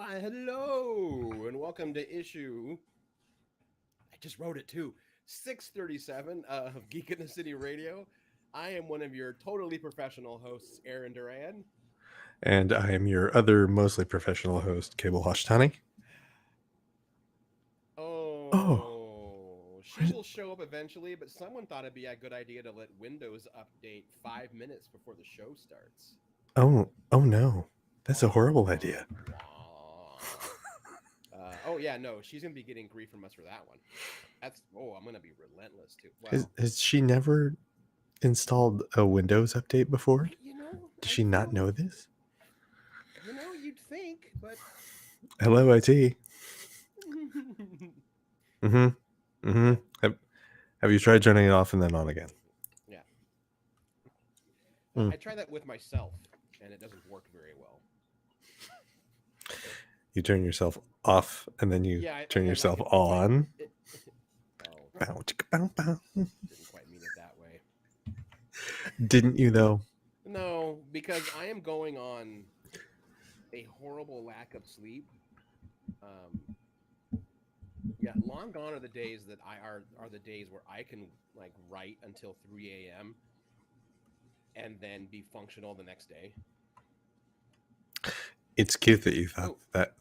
Why, hello, and welcome to issue. I just wrote it too. 637 of Geek in the City Radio. I am one of your totally professional hosts, Aaron Duran. And I am your other mostly professional host, Cable Hashtani. Oh. She will show up eventually, but someone thought it'd be a good idea to let Windows update 5 minutes before the show starts. Oh no. That's a horrible idea. No, she's gonna be getting grief from us for that one. I'm gonna be relentless too. Has she never installed a Windows update before? Does she not know this? You'd think, but hello, IT. Have you tried turning it off and then on again? Yeah. Well, I try that with myself, and it doesn't work very well. You turn yourself off and then you turn yourself on. Didn't quite mean it that way. Didn't you though? No, because I am going on a horrible lack of sleep. Long gone are the days that are the days where I can like write until 3 a.m. and then be functional the next day. It's cute that you thought that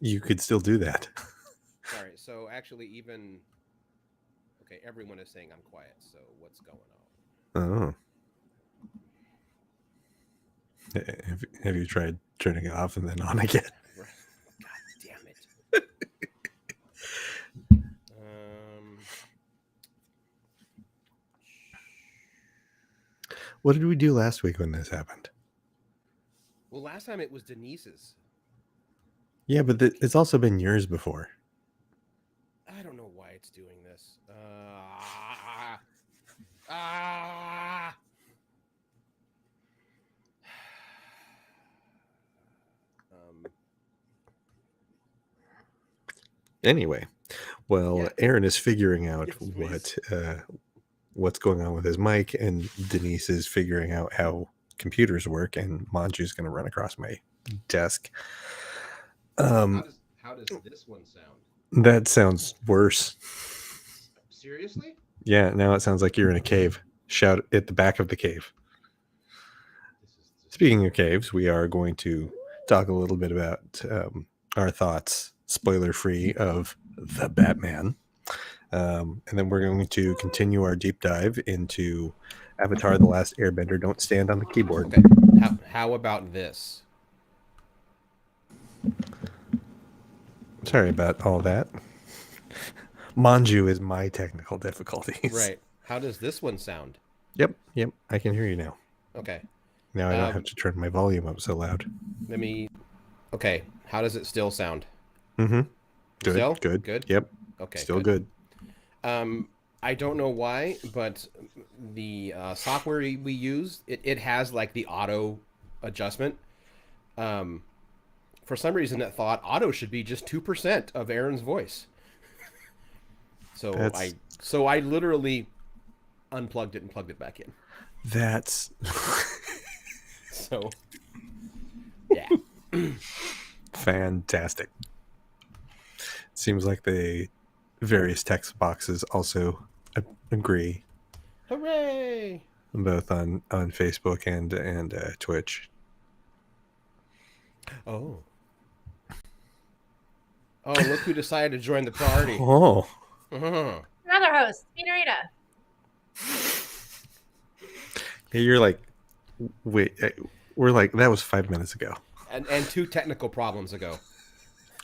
you could still do that. All right, so actually everyone is saying I'm quiet, so what's going on? Oh. Have you tried turning it off and then on again? God damn it. What did we do last week when this happened? Well, last time it was Denise's. Yeah, but it's also been yours before. I don't know why it's doing this. Anyway, Aaron is figuring out what's going on with his mic, and Denise is figuring out how computers work, and Manju's going to run across my desk. How does this one sound? That sounds worse. Seriously? Yeah, now it sounds like you're in a cave. Shout at the back of the cave. Speaking of caves, we are going to talk a little bit about our thoughts, spoiler-free, of The Batman. And then we're going to continue our deep dive into Avatar: The Last Airbender. Don't stand on the keyboard. Okay. How about this? Sorry about all that. Manju is my technical difficulties. Right. How does this one sound? Yep. I can hear you now. Okay. Now I don't have to turn my volume up so loud. Okay. How does it still sound? Mm-hmm. Good. Still? Good. Yep. Okay. Still good. I don't know why, but the software we use, it has like the auto adjustment. For some reason, it thought auto should be just 2% of Aaron's voice. So I literally unplugged it and plugged it back in. That's so yeah. Fantastic. Seems like the various text boxes also agree. Hooray! Both on Facebook and Twitch. Oh, look who decided to join the party. Oh. Uh-huh. Another host, Minorita. Hey, you're like, wait, we're like, that was 5 minutes ago. And 2 technical problems ago.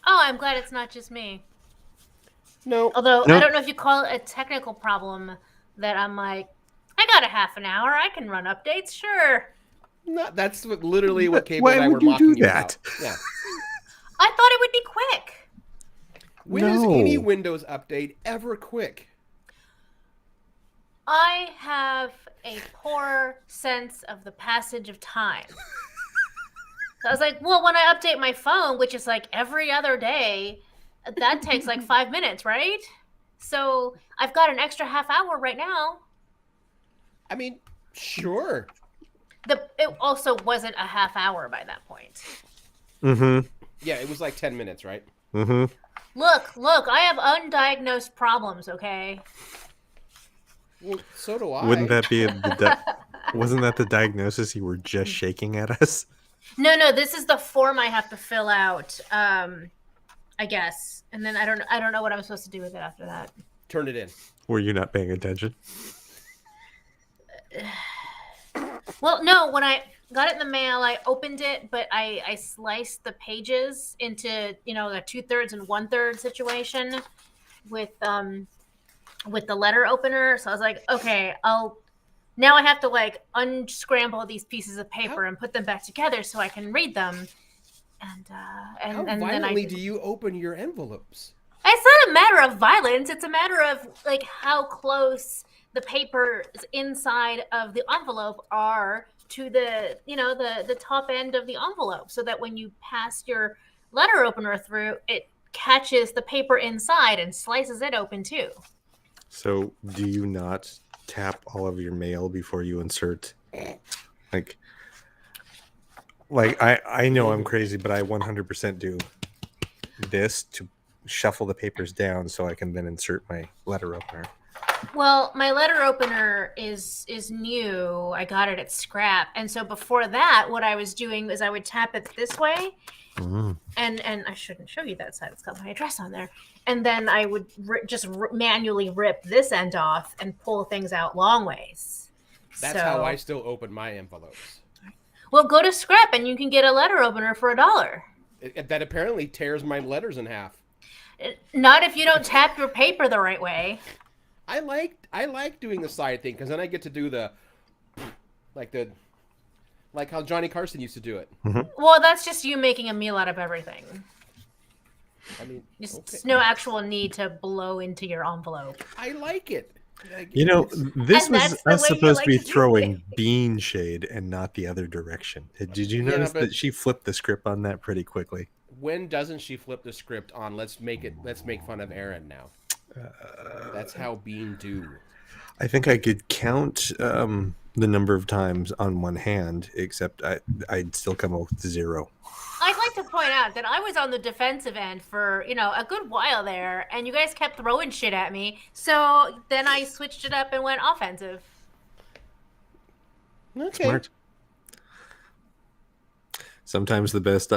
Oh, I'm glad it's not just me. No. Although, I don't know if you call it a technical problem that I'm like, I got a half an hour. I can run updates. Sure. No, that's literally what Cable and I were mocking you about. Yeah. I thought it would be quick. When is any Windows update ever quick? I have a poor sense of the passage of time. So I was like, well, when I update my phone, which is like every other day, that takes like 5 minutes, right? So I've got an extra half hour right now. I mean, sure. It also wasn't a half hour by that point. Mm-hmm. Yeah, it was like 10 minutes, right? Mm-hmm. Look, I have undiagnosed problems, okay? Well, so do I. Wouldn't that be wasn't that the diagnosis? You were just shaking at us. No, this is the form I have to fill out. I guess, and then I don't know what I'm supposed to do with it after that. Turn it in. Were you not paying attention? Well, no, when I got it in the mail, I opened it, but I sliced the pages into, a 2/3 and 1/3 situation with the letter opener. So I was like, okay, now I have to like unscramble these pieces of paper and put them back together so I can read them. And How then violently do you open your envelopes? It's not a matter of violence. It's a matter of like how close the papers inside of the envelope are to the the top end of the envelope, so that when you pass your letter opener through, it catches the paper inside and slices it open too. So, do you not tap all of your mail before you insert? Like I know I'm crazy, but I 100% do this to shuffle the papers down so I can then insert my letter opener. Well, my letter opener is new. I got it at scrap, and so before that, what I was doing is I would tap it this way, and I shouldn't show you that side. It's got my address on there, and then I would just manually rip this end off and pull things out long ways. That's how I still open my envelopes. Well, go to scrap and you can get a letter opener for $1. That apparently tears my letters in half. Not if you don't tap your paper the right way. I like doing the side thing because then I get to do like how Johnny Carson used to do it. Mm-hmm. Well, that's just you making a meal out of everything. I mean, There's no actual need to blow into your envelope. I like it. This was us supposed to be to throwing bean shade and not the other direction. Did you notice but- that she flipped the script on that pretty quickly? When doesn't she flip the script on? Let's make fun of Aaron now. That's how Bean do. I think I could count the number of times on one hand, except I'd still come up with 0. I'd like to point out that I was on the defensive end for, a good while there, and you guys kept throwing shit at me. So then I switched it up and went offensive. Okay. Smart. Sometimes the best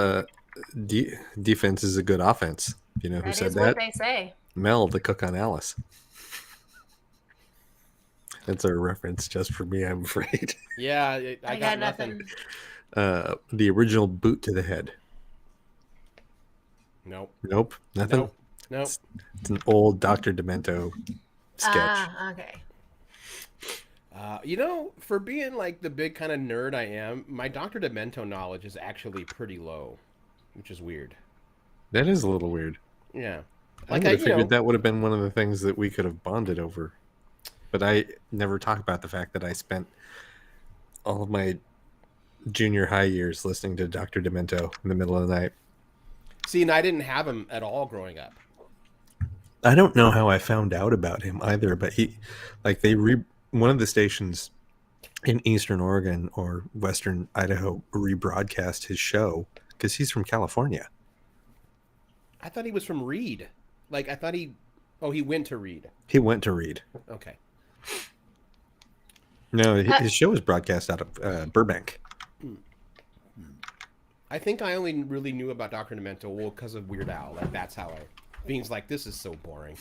defense is a good offense. You know who said that? That is what they say. Mel, the cook on Alice. That's a reference just for me, I'm afraid. Yeah, I got nothing. The original boot to the head. Nope. Nothing. Nope. It's an old Dr. Demento sketch. Okay. For being like the big kind of nerd I am, my Dr. Demento knowledge is actually pretty low, which is weird. That is a little weird. Yeah. I would have figured that would have been one of the things that we could have bonded over. But I never talk about the fact that I spent all of my junior high years listening to Dr. Demento in the middle of the night. See, and I didn't have him at all growing up. I don't know how I found out about him either, but one of the stations in Eastern Oregon or Western Idaho rebroadcast his show because he's from California. I thought he was from Reed. Like, I thought he went to Reed. He went to Reed. Okay. No, his show was broadcast out of Burbank. I think I only really knew about Dr. Demento because of Weird Al. Like, that's how Bean's like, this is so boring.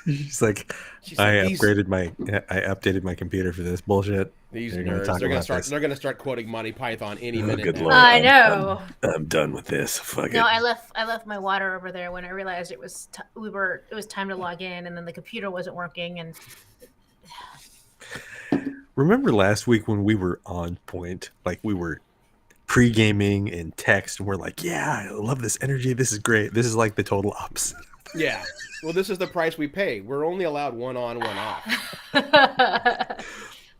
She's like, I updated my computer for this bullshit. These nerds, they're gonna start quoting Monty Python any minute. Good now. Lord. I know. I'm done with this. Fuck it. I left my water over there when I realized it was time to log in, and then the computer wasn't working. And remember last week when we were on point, like we were pre-gaming in text, and we're like, yeah, I love this energy. This is great. This is like the total opposite. Yeah. Well, this is the price we pay. We're only allowed one on, one off.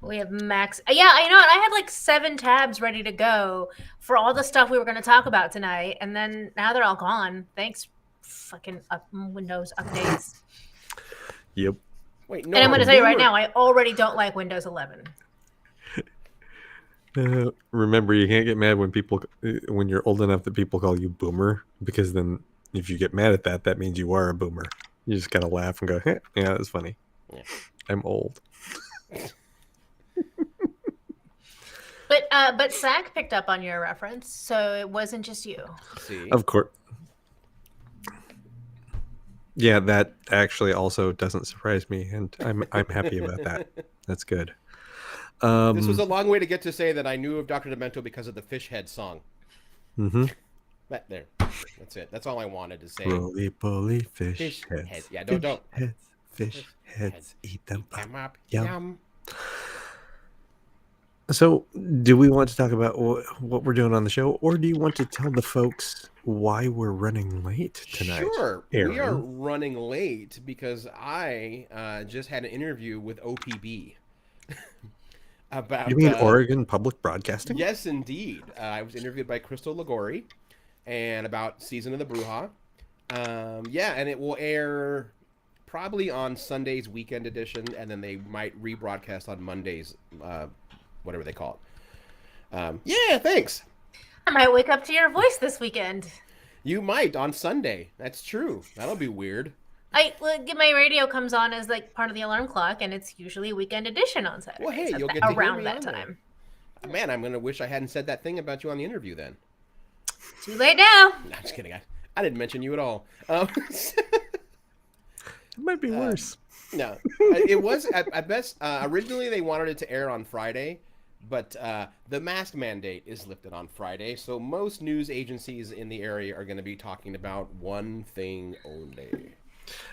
We have max. Yeah, I know. I had like 7 tabs ready to go for all the stuff we were going to talk about tonight, and then now they're all gone. Thanks, fucking Windows updates. Yep. Wait, no. And I'm going to tell you right now, I already don't like Windows 11. Remember, you can't get mad when you're old enough that people call you boomer, because then if you get mad at that, that means you are a boomer. You just gotta laugh and go, yeah, that's funny. Yeah. I'm old. But Zach picked up on your reference, so it wasn't just you. See? Of course. Yeah, that actually also doesn't surprise me, and I'm happy about that. That's good. This was a long way to get to say that I knew of Dr. Demento because of the Fish Head song. Mm-hmm. But there. That's it. That's all I wanted to say. Roly poly fish, Fish heads. heads. Yeah, don't. Fish heads. Eat them Come up. up. Yum. Yum. So, do we want to talk about what we're doing on the show, or do you want to tell the folks why we're running late tonight? Sure. Aaron? We are running late because I just had an interview with OPB about. You mean Oregon Public Broadcasting? Yes, indeed. I was interviewed by Crystal Ligori and about Season of the Bruja. Yeah, and it will air probably on Sunday's weekend edition, and then they might rebroadcast on Mondays, whatever they call it. Yeah, thanks. I might wake up to your voice this weekend. You might on Sunday. That's true. That'll be weird. My radio comes on as like part of the alarm clock, and it's usually weekend edition on Saturday. Well, hey, you'll get to hear around me that on there. time. Man, I'm gonna wish I hadn't said that thing about you on the interview then. Too late now. No, I'm just kidding. I didn't mention you at all. It might be worse. No, it was at best. Originally, they wanted it to air on Friday, but the mask mandate is lifted on Friday, so most news agencies in the area are going to be talking about one thing only.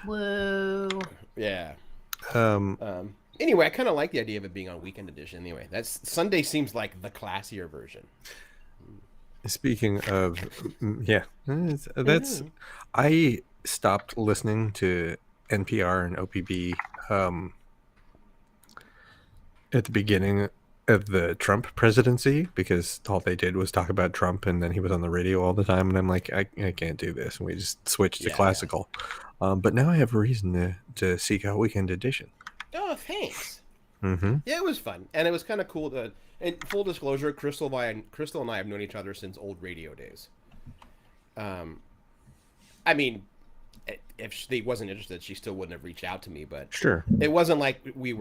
Whoa. Yeah. Anyway, I kind of like the idea of it being on weekend edition. Anyway, that's Sunday seems like the classier version. Speaking of, yeah, I stopped listening to NPR and OPB at the beginning of the Trump presidency, because all they did was talk about Trump, and then he was on the radio all the time, and I'm like, I can't do this, and we just switched to classical. But now I have a reason to seek out Weekend Edition. Oh, thanks. Mm-hmm. Yeah, it was fun, and it was kind of cool to. And full disclosure, Crystal and I have known each other since old radio days. I mean, if she wasn't interested, she still wouldn't have reached out to me. But Sure, it wasn't like we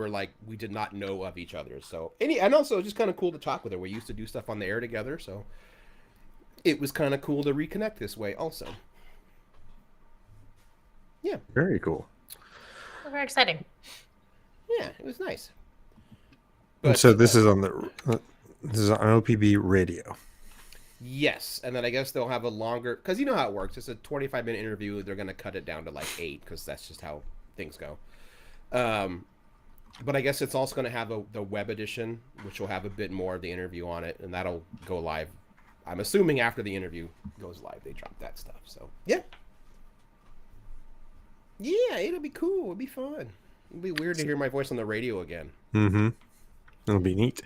did not know of each other. So and also just kind of cool to talk with her. We used to do stuff on the air together, so it was kind of cool to reconnect this way. Also, yeah, very cool. Very exciting. Yeah, it was nice. And so this is on OPB radio. Yes, and then I guess they'll have a longer, because you know how it works. It's a 25-minute interview. They're going to cut it down to like 8, because that's just how things go. But I guess it's also going to have the web edition, which will have a bit more of the interview on it, and that'll go live. I'm assuming after the interview goes live, they drop that stuff. So yeah, it'll be cool. It'll be fun. It'll be weird to hear my voice on the radio again. Mm-hmm. It'll be neat.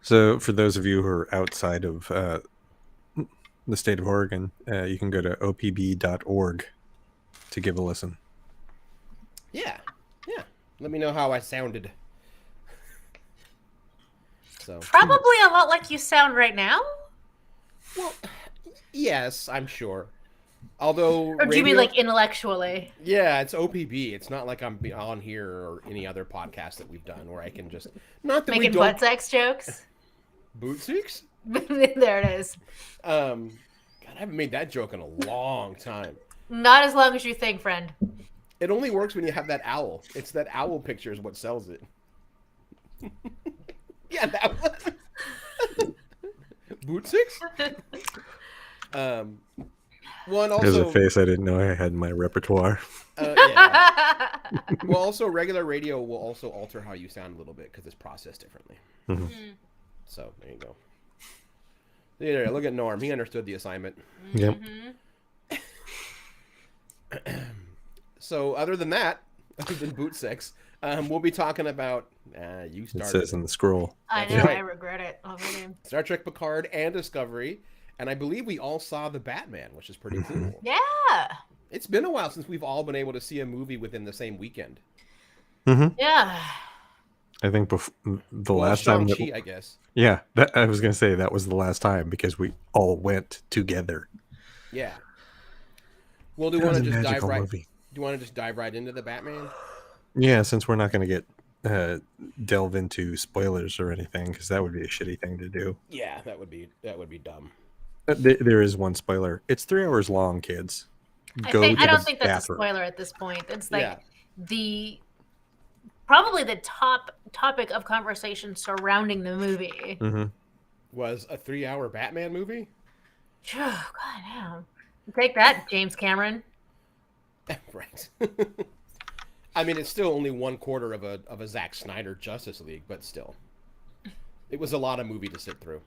So for those of you who are outside of the state of Oregon, you can go to opb.org to give a listen. Yeah. Let me know how I sounded. So Probably a lot like you sound right now. well, yes, I'm sure. Although, Or do you mean like intellectually? Yeah, it's OPB. It's not like I'm on here or any other podcast that we've done where I can just not that Making we don't butt sex jokes? boot seeks. There it is. God, I haven't made that joke in a long time. Not as long as you think, friend. It only works when you have that owl. It's that owl picture is what sells it. Yeah, that one. Boot seeks. One also. There's a face I didn't know I had in my repertoire. Yeah. Well, also regular radio will also alter how you sound a little bit because it's processed differently. Mm-hmm. So there you go. There, look at Norm. He understood the assignment. Yep. So other than that, other than boot sex, we'll be talking about you It started says in the scroll. I know, That's right. I regret it already. Star Trek Picard and Discovery, and I believe we all saw the Batman, which is pretty cool. Yeah. It's been a while since we've all been able to see a movie within the same weekend. Mm-hmm. Yeah. I think the last time that, Shang-Chi, I guess. yeah, that, I was gonna say that was the last time because we all went together. Yeah. Well, do you That want was to a just magical dive right? movie. Do you want to just dive right into the Batman? Yeah, since we're not gonna get delve into spoilers or anything, because that would be a shitty thing to do. Yeah, that would be dumb. There is one spoiler. It's 3 hours long, kids. I Go think to I don't the think that's a bathroom. spoiler at this point. It's Yeah. like the probably the top topic of conversation surrounding the movie. Mm-hmm. Was a 3-hour Batman movie? Oh, God damn. Take that, James Cameron. Right. I mean, it's still only 1/4 of a Zack Snyder Justice League, but still, it was a lot of movie to sit through.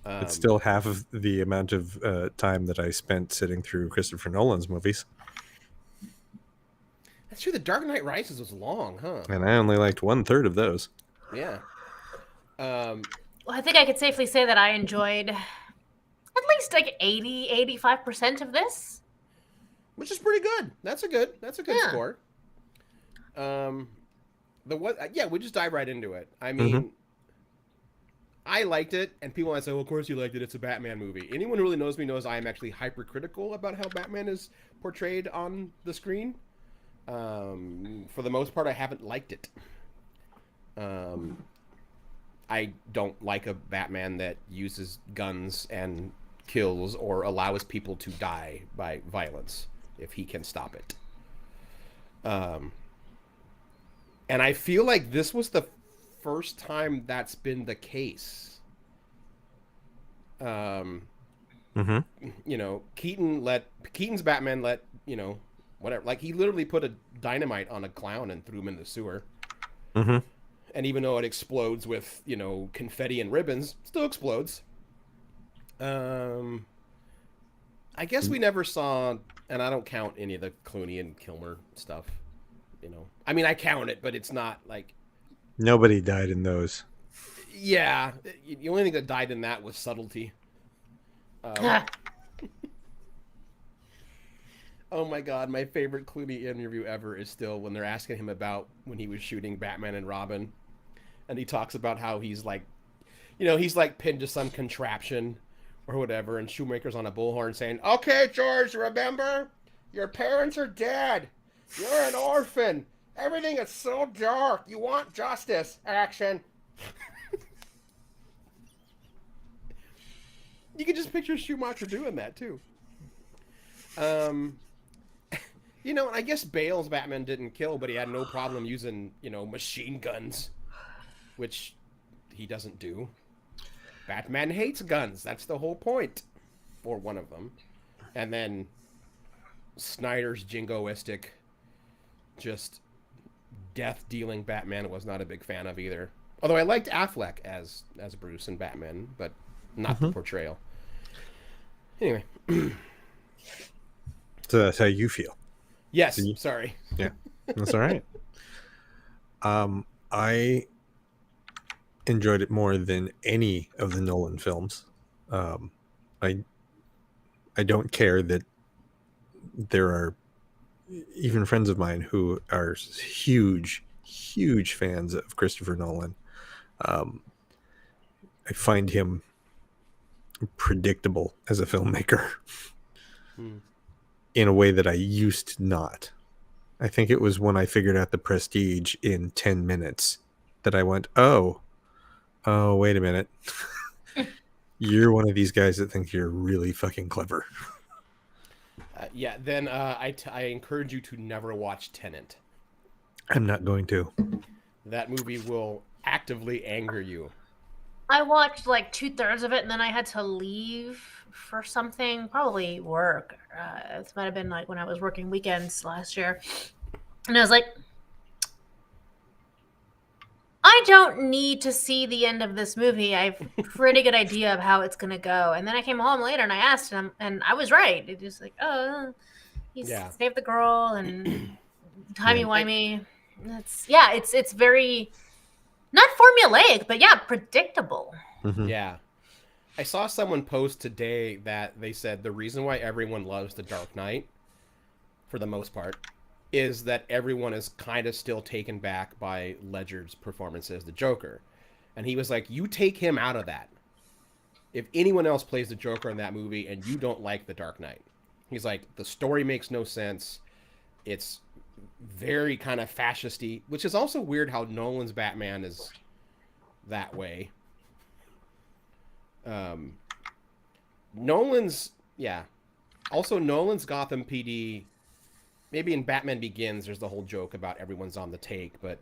It's still half of the amount of time that I spent sitting through Christopher Nolan's movies, That's true. The Dark Knight Rises was long, huh? and I only liked 1/3 of those. Yeah. Well, I think I could safely say that I enjoyed at least like 80-85% of this. Which is pretty good. That's a good Yeah. score. Yeah, we just dive right into it. I mean, I liked it, and people might say, well, of course you liked it, it's a Batman movie. Anyone who really knows me knows I am actually hypercritical about how Batman is portrayed on the screen. For the most part, I haven't liked it. I don't like a Batman that uses guns and kills or allows people to die by violence if he can stop it. And I feel like this was the first time that's been the case. You know, Keaton's Batman let, you know, whatever. Like, he literally put a dynamite on a clown and threw him in the sewer. Mm-hmm. And even though it explodes with, you know, confetti and ribbons, it still explodes. I guess we never saw, and I don't count any of the Clooney and Kilmer stuff. You know, I mean, I count it, but it's not like. Nobody died in those. Yeah, the only thing that died in that was subtlety. Oh my God, my favorite Clooney interview ever is still when they're asking him about when he was shooting Batman and Robin, and he talks about how he's like, you know, he's like pinned to some contraption or whatever, and Shoemaker's on a bullhorn saying, "Okay, George, remember, your parents are dead. You're an orphan. Everything is so dark. You want justice. Action." You can just picture Schumacher doing that too. You know, I guess Bale's Batman didn't kill, but he had no problem using, you know, machine guns, which he doesn't do. Batman hates guns. That's the whole point, or one of them. And then Snyder's jingoistic, just death-dealing Batman was not a big fan of either. Although I liked Affleck as Bruce and Batman, but not the portrayal. Anyway. So that's how you feel. Yes, sorry. Yeah, that's all right. I enjoyed it more than any of the Nolan films. I don't care that there are even friends of mine who are huge fans of Christopher Nolan. I find him predictable as a filmmaker. In a way that I used to not. I think it was when I figured out The Prestige in 10 minutes that I went, oh, wait a minute. You're one of these guys that think you're really fucking clever. Yeah, then I encourage you to never watch Tenet. I'm not going to. That movie will actively anger you. I watched like 2/3 of it, and then I had to leave for something, probably work. This might have been like when I was working weekends last year. And I was like, I don't need to see the end of this movie. I have a pretty good idea of how it's going to go. And then I came home later and I asked him, and I was right. It was like, oh, he saved the girl and timey-wimey. It's very, not formulaic, but yeah, predictable. Mm-hmm. Yeah. I saw someone post today that they said the reason why everyone loves The Dark Knight, for the most part, is that everyone is kind of still taken back by Ledger's performance as the Joker. And he was like, you take him out of that. If anyone else plays the Joker in that movie and you don't like The Dark Knight, he's like, the story makes no sense. It's very kind of fascisty, which is also weird how Nolan's Batman is that way. Nolan's Gotham PD, maybe in Batman Begins, there's the whole joke about everyone's on the take, but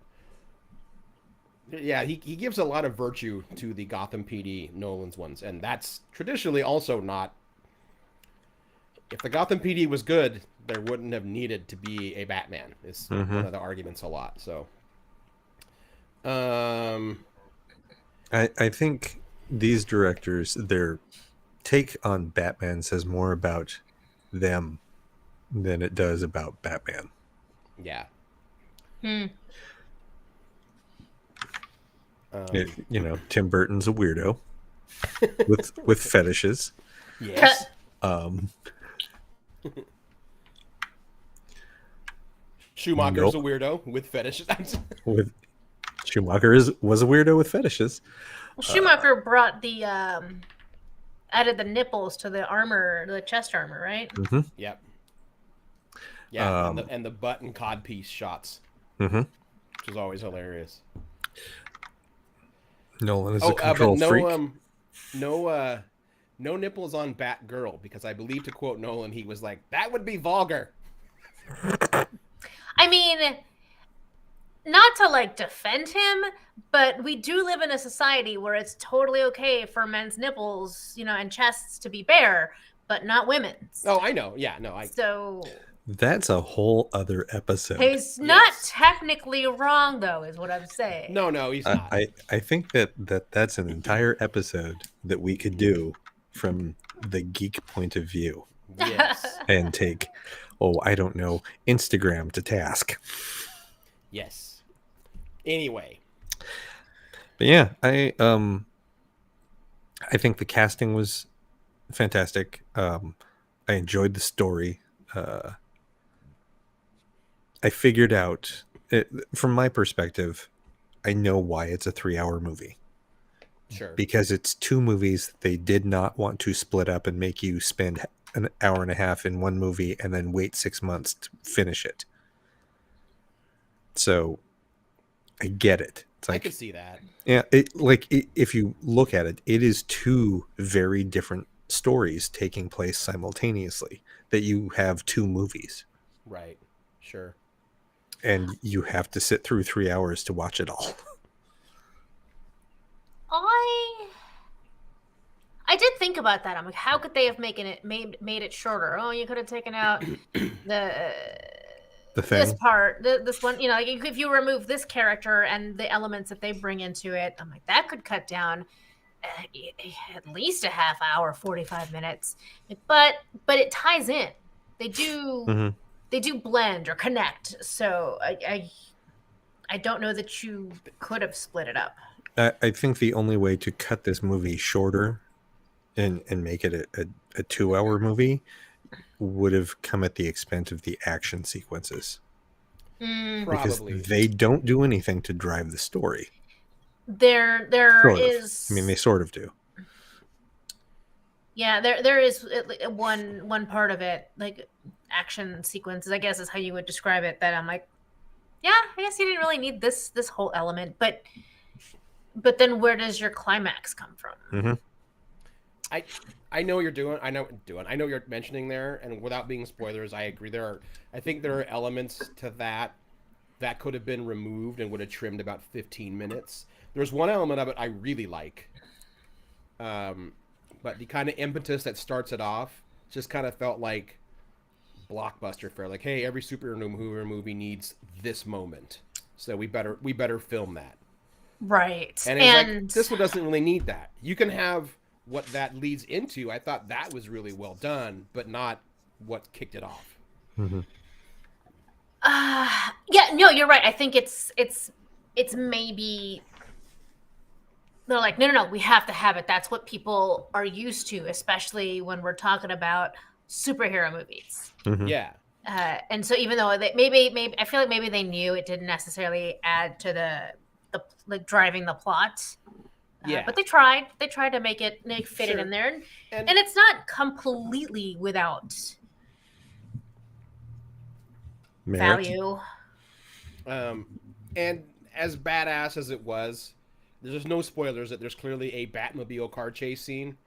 yeah, he gives a lot of virtue to the Gotham PD, Nolan's ones, and that's traditionally also not... If the Gotham PD was good, there wouldn't have needed to be a Batman, is one of the arguments a lot, so... I think these directors, their take on Batman says more about them than it does about Batman. Yeah. Tim Burton's a weirdo with fetishes. Yes. Schumacher's a weirdo with fetishes. Schumacher was a weirdo with fetishes. Schumacher brought the added the nipples to the armor, the chest armor, right? Mm-hmm. Yep. Yeah, and the butt and codpiece shots, which is always hilarious. Nolan is a control freak. No nipples on Batgirl, because I believe, to quote Nolan, he was like, that would be vulgar. I mean, not to like defend him, but we do live in a society where it's totally okay for men's nipples, and chests to be bare, but not women's. Oh, I know. Yeah, no, So that's a whole other episode. He's not technically wrong, though, is what I'm saying. No, he's not. I think that's an entire episode that we could do from the geek point of view. Yes. And take, I don't know, Instagram to task. Yes. Anyway. But yeah, I think the casting was fantastic. I enjoyed the story. I figured out, from my perspective, I know why it's a 3-hour movie. Sure. Because it's 2 movies they did not want to split up and make you spend an hour and a half in one movie and then wait 6 months to finish it. So I get it. It's like, I could see that. Yeah, if you look at it, it is 2 very different stories taking place simultaneously, that you have 2 movies. Right. Sure. And you have to sit through 3 hours to watch it all. I did think about that. I'm like, how could they have made it shorter? Oh, you could have taken out the thing. This part, this one, if you remove this character and the elements that they bring into it, I'm like, that could cut down at least a half hour, 45 minutes. But it ties in. They do they do blend or connect. So I don't know that you could have split it up. I think the only way to cut this movie shorter and make it a 2-hour movie would have come at the expense of the action sequences. Because Probably. they don't do anything to drive the story. There Sort of. is. I mean, they sort of do. Yeah, there is one part of it, like action sequences, I guess is how you would describe it, that I'm like, yeah, I guess you didn't really need this whole element, but then where does your climax come from? I know what you're doing. I know what you're mentioning there, and without being spoilers, I agree. I think there are elements to that could have been removed and would have trimmed about 15 minutes. There's one element of it I really like. But the kind of impetus that starts it off just kind of felt like blockbuster fare. Like, hey, every superhero movie needs this moment, so we better film that. Right. And it's like, this one doesn't really need that. You can have what that leads into. I thought that was really well done, but not what kicked it off. Yeah, no, you're right. I think it's maybe they're like, no, we have to have it. That's what people are used to, especially when we're talking about superhero movies. Yeah. And so even though they maybe I feel like maybe they knew it didn't necessarily add to the like driving the plot. Yeah. But they tried to make it fit it in there, And and it's not completely without Merit? value. And as badass as it was, there's no spoilers that there's clearly a Batmobile car chase scene,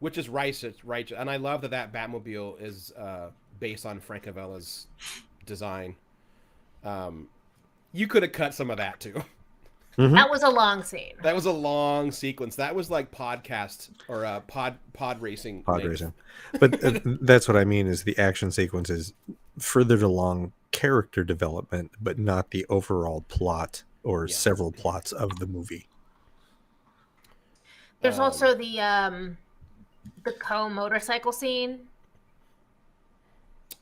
which is righteous. And I love that Batmobile is based on Frank Avella's design. You could have cut some of that too. Mhm. That was a long scene. That was a long sequence. That was like podcast or pod racing. Pod length. racing. But that's what I mean is the action sequences furthered along character development, but not the overall plot or Yeah. several plots of the movie. There's also the motorcycle scene.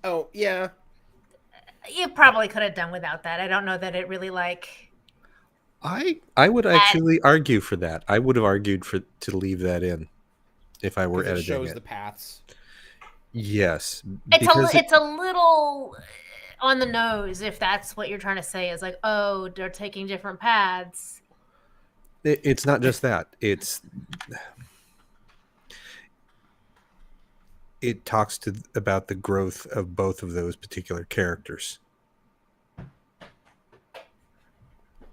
Oh yeah. You probably could have done without that. I don't know that it really like. I would actually argue for that. I would have argued to leave that in if I were 'Cause it editing shows it. the paths. Yes, It's a little on the nose if that's what you're trying to say. Is like, oh, they're taking different paths. it's not just that. It talks about the growth of both of those particular characters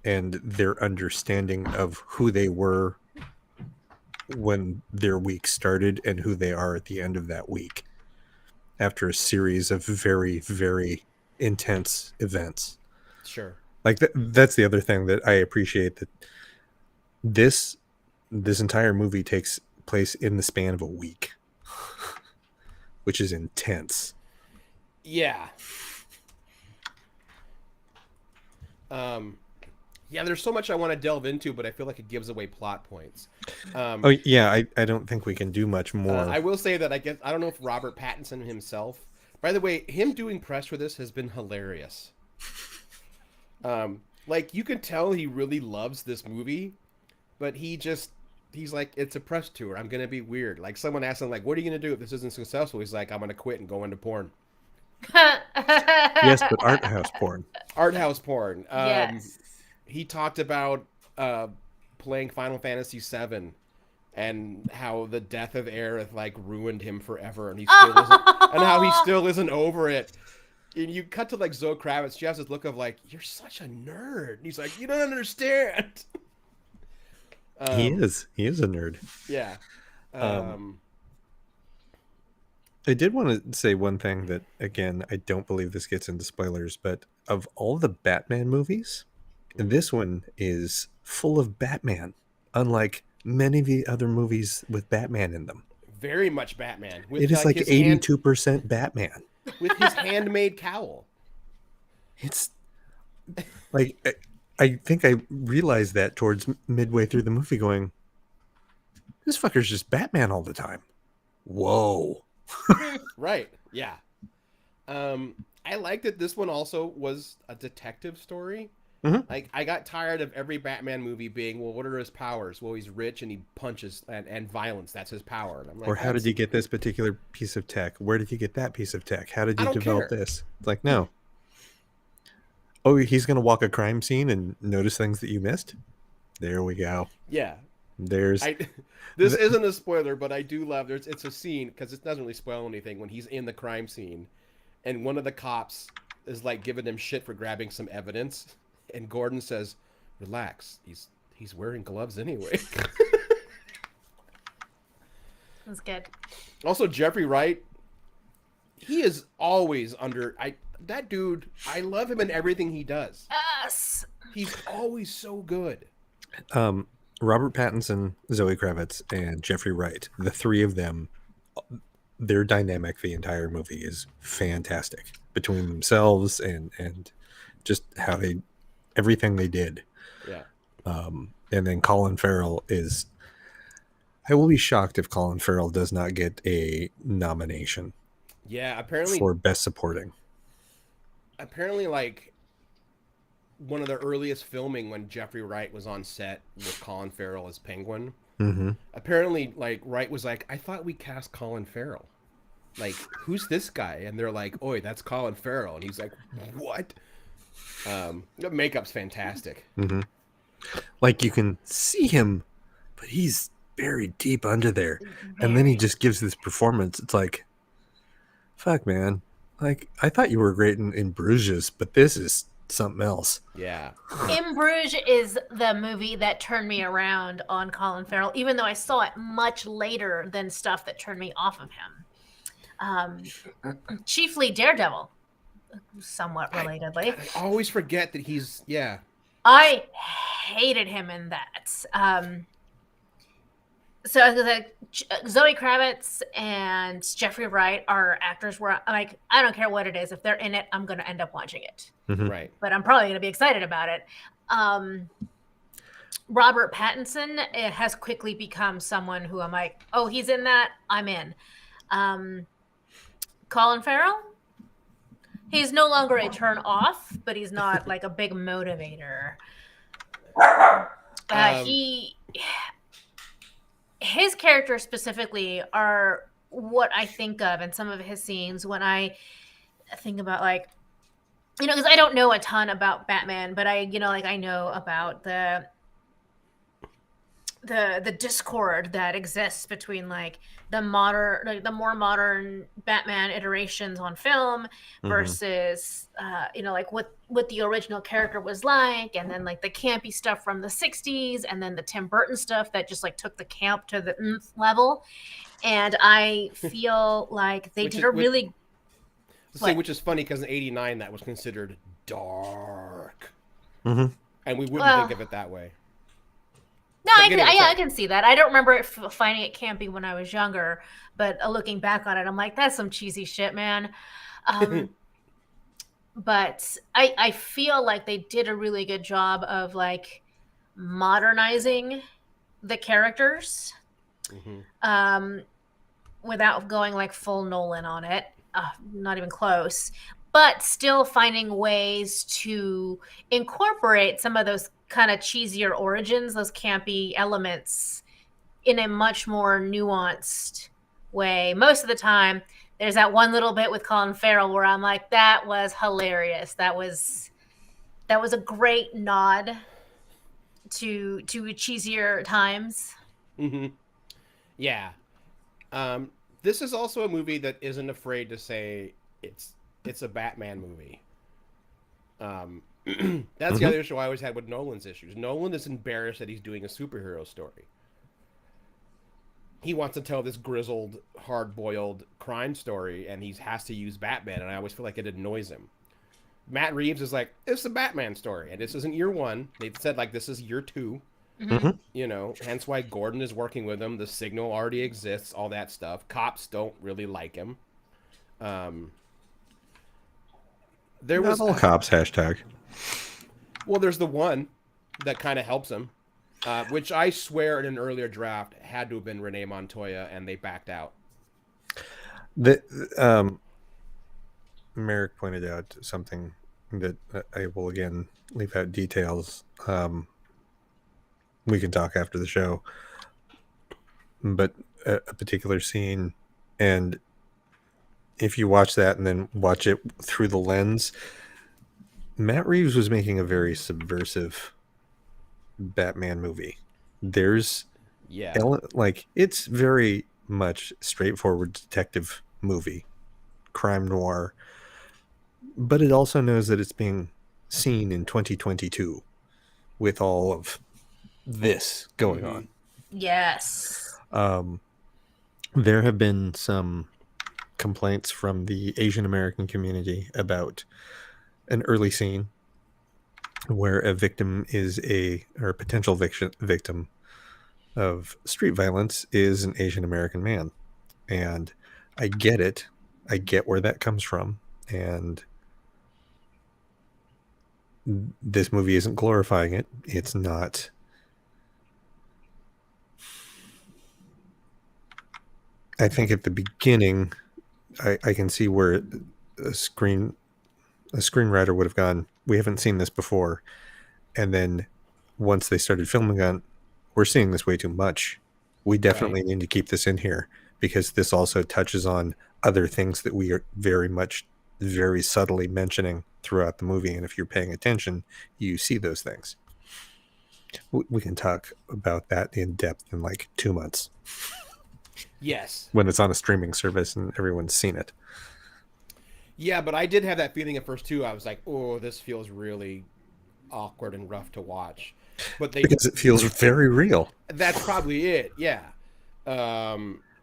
and their understanding of who they were when their week started and who they are at the end of that week after a series of very, very intense events. Sure. Like that's the other thing that I appreciate, that this entire movie takes place in the span of a week, which is intense. Yeah. Yeah, there's so much I want to delve into, but I feel like it gives away plot points. Oh yeah, I don't think we can do much more. I will say that I don't know if Robert Pattinson himself. By the way, him doing press for this has been hilarious. Like you can tell he really loves this movie, but he's like, it's a press tour. I'm gonna be weird. Like someone asked him, like, "What are you gonna do if this isn't successful?" He's like, "I'm gonna quit and go into porn." Yes, but art house porn. Art house porn. Yes. He talked about playing Final Fantasy VII and how the death of Aerith like ruined him forever, and how he still isn't over it. And you cut to like Zoe Kravitz. She has this look of like, "You're such a nerd." And he's like, "You don't understand." He is a nerd. Yeah. I did want to say one thing that, again, I don't believe this gets into spoilers, but of all the Batman movies, this one is full of Batman, unlike many of the other movies with Batman in them. Very much Batman. It is like 82% Batman. With his handmade cowl. It's like, I think I realized that towards midway through the movie, going, this fucker's just Batman all the time. Whoa. Right. Yeah. I liked that this one also was a detective story. Mm-hmm. Like, I got tired of every Batman movie being, well, what are his powers? Well, he's rich and he punches and violence. That's his power. And I'm like, or how did you get this particular piece of tech? Where did you get that piece of tech? How did you develop this? It's like, no. Oh, he's going to walk a crime scene and notice things that you missed? There we go. Yeah. There's... This isn't a spoiler, but I do love it's a scene, because it doesn't really spoil anything, when he's in the crime scene and one of the cops is like giving him shit for grabbing some evidence, and Gordon says, "Relax, he's wearing gloves anyway." That's good. Also, Jeffrey Wright, he is always that dude, I love him in everything he does. Yes. He's always so good. Robert Pattinson, Zoe Kravitz, and Jeffrey Wright, the three of them, their dynamic the entire movie is fantastic between themselves and just how everything they did. Yeah. And then Colin Farrell is... I will be shocked if Colin Farrell does not get a nomination. Yeah, apparently for Best Supporting. Apparently, like, one of the earliest filming when Jeffrey Wright was on set with Colin Farrell as Penguin. Mm-hmm. Apparently, like, Wright was like, "I thought we cast Colin Farrell." like, who's this guy? And they're like, oi, that's Colin Farrell. And he's like, what? The makeup's fantastic. Mm-hmm. Like you can see him, but he's buried deep under there. And then he just gives this performance. It's like, fuck, man. Like, I thought you were great in Bruges, but this is something else. Yeah. In Bruges is the movie that turned me around on Colin Farrell, even though I saw it much later than stuff that turned me off of him. Chiefly Daredevil, somewhat relatedly. I always forget that he's, yeah. I hated him in that. So like Zoe Kravitz and Jeffrey Wright are actors where like I don't care what it is, if they're in it, I'm gonna end up watching it. Mm-hmm. Right. But I'm probably gonna be excited about it. Robert Pattinson has quickly become someone who I'm like, oh, he's in that, I'm in. Colin Farrell, he's no longer a turn off, but he's not like a big motivator. His characters specifically are what I think of in some of his scenes when I think about like, you know, because I don't know a ton about Batman, but I know about the discord that exists between like the more modern Batman iterations on film versus like what the original character was like, and then like the campy stuff from the 60s, and then the Tim Burton stuff that just like took the camp to the nth level. And I feel like they did a really which is funny because in '89 that was considered dark, and we wouldn't think of it that way. No, I can see that. I don't remember finding it campy when I was younger, but looking back on it, I'm like, that's some cheesy shit, man. But I feel like they did a really good job of like modernizing the characters without going like full Nolan on it. Not even close. But still finding ways to incorporate some of those kind of cheesier origins, those campy elements, in a much more nuanced way. Most of the time, there's that one little bit with Colin Farrell where I'm like, that was hilarious. That was a great nod to cheesier times. Yeah. This is also a movie that isn't afraid to say it's a Batman movie. That's the other issue I always had with Nolan's issues. Nolan is embarrassed that he's doing a superhero story. He wants to tell this grizzled, hard-boiled crime story, and he has to use Batman, and I always feel like it annoys him. Matt Reeves is like, it's a Batman story, and this isn't year one. They've said, like, this is year two. You know, hence why Gordon is working with him. The signal already exists, all that stuff. Cops don't really like him. There was all cops hashtag. Well, there's the one that kind of helps him, which I swear in an earlier draft had to have been Renee Montoya, and they backed out. Merrick pointed out something that I will again leave out details. We can talk after the show, but a particular scene, and if you watch that and then watch it through the lens, Matt Reeves was making a very subversive Batman movie. There's like it's very much straightforward detective movie, crime noir, but it also knows that it's being seen in 2022 with all of this going on. Yes. There have been some complaints from the Asian American community about an early scene where a victim is a potential victim of street violence is an Asian American man. And I get it. I get where that comes from. And this movie isn't glorifying it. It's not. I think at the beginning, I can see where a screenwriter would have gone, we haven't seen this before. And then once they started filming on, we're seeing this way too much. We definitely need to keep this in here. because this also touches on other things that we are very subtly mentioning throughout the movie. And if you're paying attention, you see those things. We can talk about that in depth in like 2 months. Yes. When it's on a streaming service and everyone's seen it. Yeah, but I did have that feeling at first too. I was like, oh, this feels really awkward and rough to watch. But because it feels very real. That's probably it. Yeah.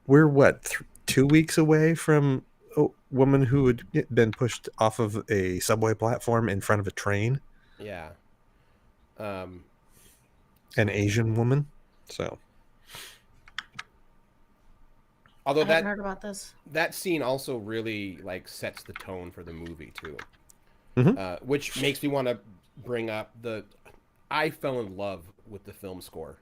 We're what, 2 weeks away from a woman who had been pushed off of a subway platform in front of a train. Yeah. An Asian woman. So. Although I hadn't heard about this. That scene also really like sets the tone for the movie too, which makes me want to bring up I fell in love with the film score.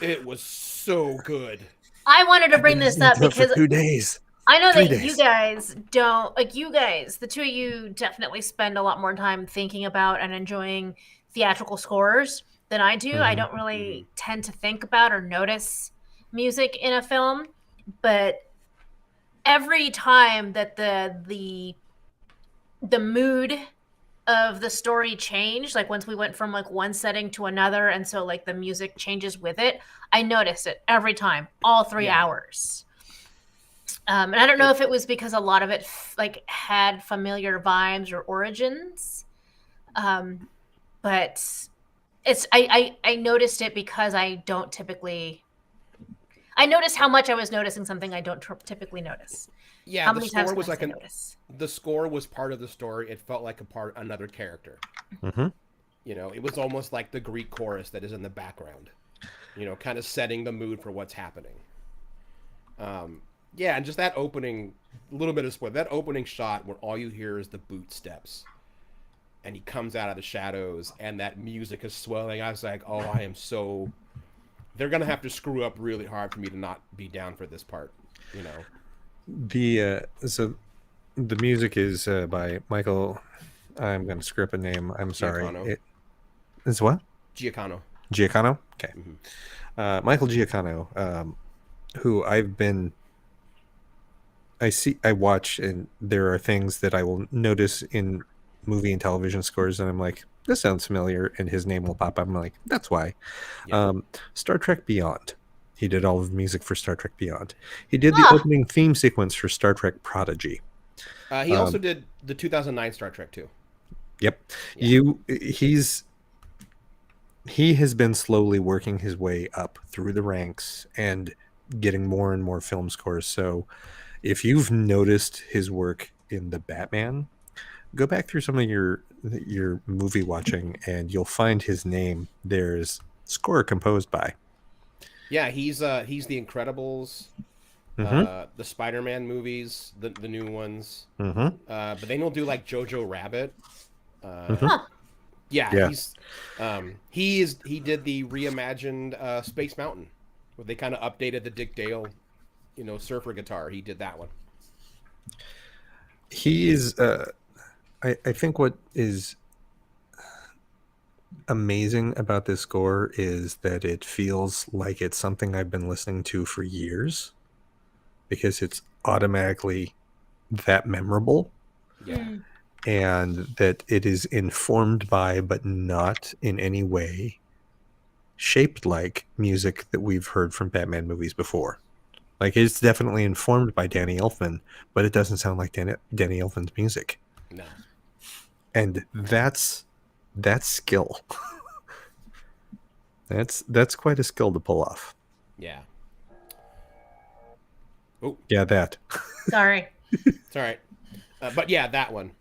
It was so good. I wanted to bring this up because for 2 days. I know 3 that days. you guys don't like. You guys, the two of you, definitely spend a lot more time thinking about and enjoying theatrical scores than I do. I don't really tend to think about or notice music in a film, but every time that the mood of the story changed, like once we went from like one setting to another, and so like the music changes with it, I notice it every time, all 3 hours. And I don't know if it was because a lot of it like had familiar vibes or origins, but it's I noticed it because I don't typically. I noticed how much I was noticing something I don't typically notice. Yeah, how many times was like notice? The score was part of the story. It felt like another character. Mm-hmm. You know, it was almost like the Greek chorus that is in the background. You know, kind of setting the mood for what's happening. Yeah, and just that opening, a little bit of spoil. That opening shot where all you hear is the boot steps, and he comes out of the shadows, and that music is swelling. I was like, oh, I am so. They're gonna have to screw up really hard for me to not be down for this part. You know. So the music is by Michael. I'm gonna screw up a name. I'm sorry. Giacono. It's what? Giacono. Giacono. Okay. Mm-hmm. Michael Giacono, who I watch, and there are things that I will notice in movie and television scores, and I'm like, this sounds familiar, and his name will pop up. I'm like, that's why. Yeah. Star Trek Beyond. He did all of the music for Star Trek Beyond. He did the opening theme sequence for Star Trek Prodigy. He also did the 2009 Star Trek too. Yep. Yeah. He has been slowly working his way up through the ranks and getting more and more film scores. So if you've noticed his work in the Batman, go back through some of your movie watching and you'll find his name. There's score composed by. Yeah, he's the Incredibles, the Spider-Man movies, the new ones. But they don't do like Jojo Rabbit. Yeah. He did the reimagined Space Mountain, where they kind of updated the Dick Dale, surfer guitar. He did that one. He is. I think what is amazing about this score is that it feels like it's something I've been listening to for years, because it's automatically that memorable. Yeah. And that it is informed by, but not in any way shaped like, music that we've heard from Batman movies before. Like, it's definitely informed by Danny Elfman, but it doesn't sound like Danny Elfman's music. No. And that's skill. That's quite a skill to pull off. Yeah. Oh. Yeah, that. Sorry. It's all right. But yeah, that one.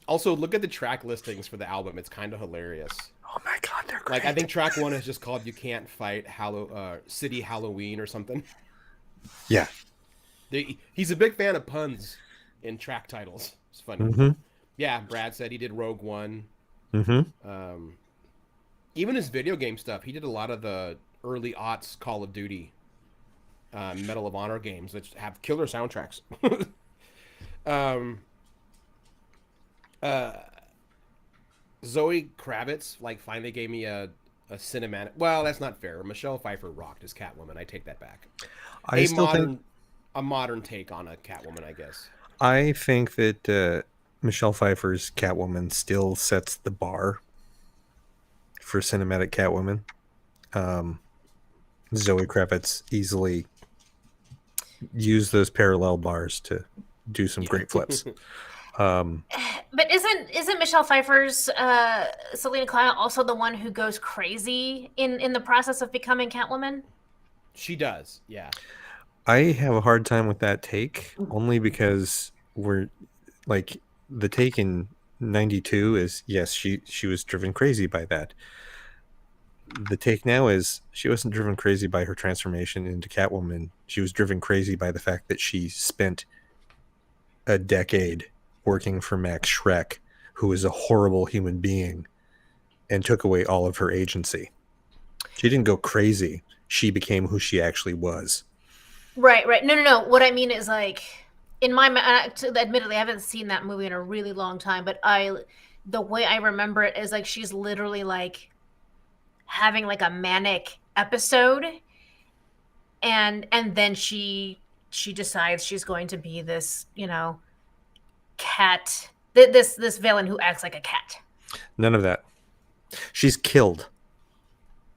Also, look at the track listings for the album. It's kind of hilarious. Oh my god, they're great. Like, I think track 1 is just called "You Can't Fight City Halloween" or something. Yeah. He's a big fan of puns in track titles. It's funny. Mm-hmm. Yeah, Brad said he did Rogue One. Mm-hmm. Even his video game stuff, he did a lot of the early aughts Call of Duty, Medal of Honor games that have killer soundtracks. Zoe Kravitz finally gave me a a cinematic. Well, that's not fair. Michelle Pfeiffer rocked as Catwoman. I take that back. I still think A modern take on a Catwoman, I guess. I think that Michelle Pfeiffer's Catwoman still sets the bar for cinematic Catwoman. Zoe Kravitz easily used those parallel bars to do some great flips. But isn't Michelle Pfeiffer's Selena Kyle also the one who goes crazy in the process of becoming Catwoman? She does, yeah. I have a hard time with that take, only because we're like the take in '92 is yes, she was driven crazy by that. The take now is she wasn't driven crazy by her transformation into Catwoman. She was driven crazy by the fact that she spent a decade working for Max Schreck, who is a horrible human being, and took away all of her agency. She didn't go crazy. She became who she actually was. Right. No. What I mean is, like, in my admittedly, I haven't seen that movie in a really long time, but the way I remember it is like she's literally like having like a manic episode, and then she decides she's going to be this, cat, this villain who acts like a cat. None of that. She's killed.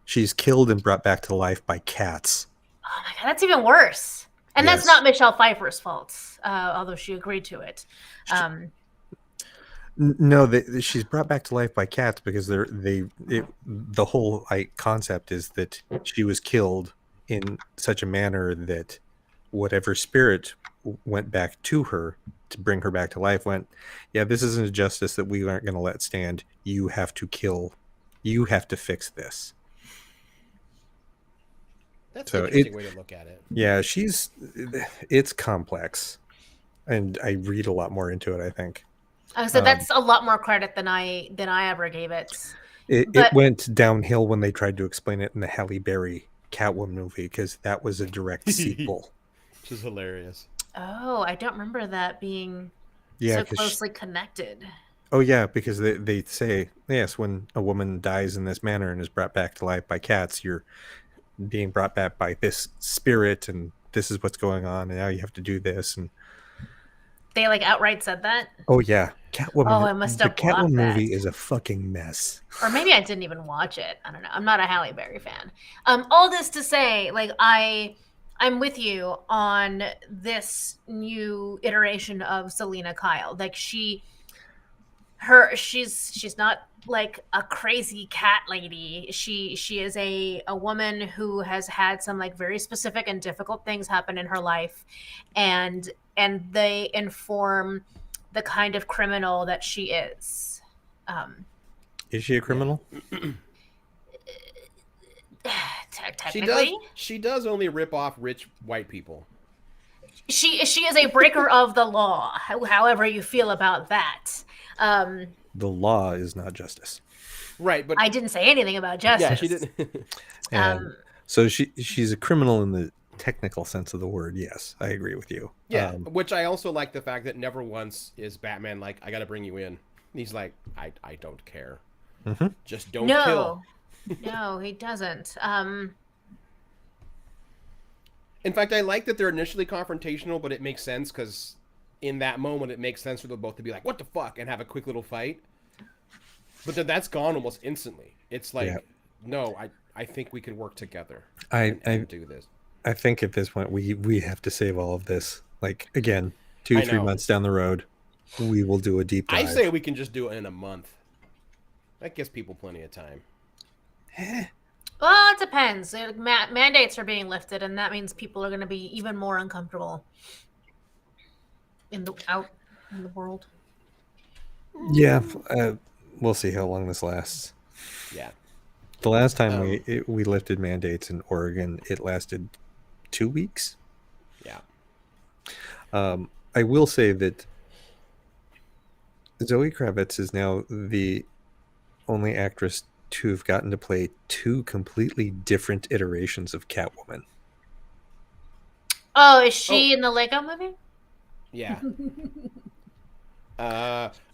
She's killed and brought back to life by cats. Oh my god, that's even worse. And Yes. that's not Michelle Pfeiffer's fault, although she agreed to it. No, she's brought back to life by cats because the whole concept is that she was killed in such a manner that whatever spirit went back to her to bring her back to life went, yeah, this isn't a justice that we aren't going to let stand. You have to kill. You have to fix this. That's So an interesting way to look at it. Yeah, it's complex, and I read a lot more into it, I think. So that's a lot more credit than I ever gave it. It went downhill when they tried to explain it in the Halle Berry Catwoman movie, because that was a direct sequel. Which is hilarious. Oh, I don't remember that being so closely connected. Oh yeah, because they say, yes, when a woman dies in this manner and is brought back to life by cats, you're being brought back by this spirit, and this is what's going on, and now you have to do this. And they like outright said that? Oh yeah, Catwoman. Oh, I must have the Catwoman blocked movie that. is a fucking mess. Or maybe I didn't even watch it. I don't know. I'm not a Halle Berry fan. All this to say, like, I'm with you on this new iteration of Selena Kyle. Like she's not like a crazy cat lady. She is a woman who has had some like very specific and difficult things happen in her life, and they inform the kind of criminal that she is. Is she a criminal? Technically, she does only rip off rich white people. She is a breaker of the law. However you feel about that. The law is not justice. Right, but I didn't say anything about justice. Yeah, she didn't. And so she's a criminal in the technical sense of the word. Yes, I agree with you. Yeah, which I also like the fact that never once is Batman like, I got to bring you in. He's like, I don't care. Mm-hmm. Just don't kill. No, he doesn't. In fact, I like that they're initially confrontational, but it makes sense because in that moment, it makes sense for them both to be like, what the fuck, and have a quick little fight. But then that's gone almost instantly. It's like, no, I think we can work together and do this. I think at this point, we have to save all of this. Like, again, 2-3 months down the road, we will do a deep dive. I say we can just do it in a month. That gives people plenty of time. Well, it depends. Mandates are being lifted, and that means people are going to be even more uncomfortable out in the world. Yeah, we'll see how long this lasts. Yeah. The last time we lifted mandates in Oregon, it lasted 2 weeks. Yeah. I will say that Zoe Kravitz is now the only actress to have gotten to play 2 completely different iterations of Catwoman. Oh, is she in the Lego movie? Yeah.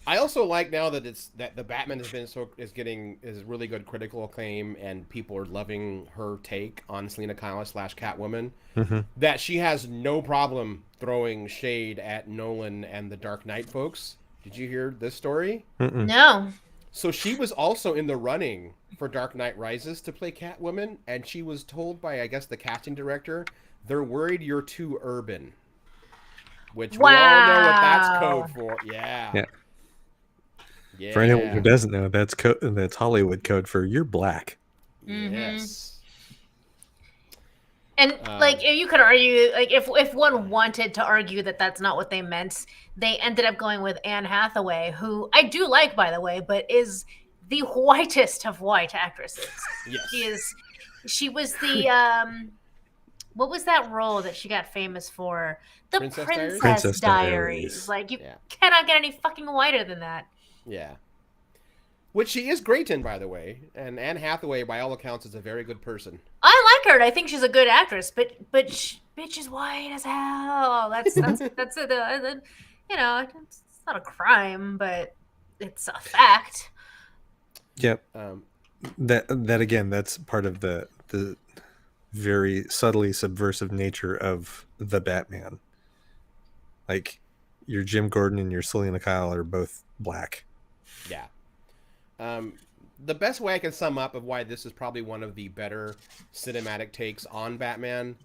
I also like now that the Batman is really good critical acclaim, and people are loving her take on Selena Kyle / Catwoman. Mm-hmm. That she has no problem throwing shade at Nolan and the Dark Knight folks. Did you hear this story? Mm-mm. No. So she was also in the running for Dark Knight Rises to play Catwoman, and she was told by, I guess, the casting director, they're worried you're too urban. Which we all know what that's code for. Yeah. Yeah. Yeah. For anyone who doesn't know, that's Hollywood code for you're black. Yes. And like you could argue, like if one wanted to argue that that's not what they meant, they ended up going with Anne Hathaway, who I do like, by the way, but is the whitest of white actresses. Yes. She was the what was that role that she got famous for? The Princess Diaries. Like you cannot get any fucking whiter than that. Yeah. Which she is great in, by the way. And Anne Hathaway, by all accounts, is a very good person. I like her. I think she's a good actress, but bitch is white as hell. That's it. You know, it's not a crime, but it's a fact. Yep. That again, that's part of the very subtly subversive nature of the Batman. Like your Jim Gordon and your Selena Kyle are both black. Yeah. The best way I can sum up of why this is probably one of the better cinematic takes on Batman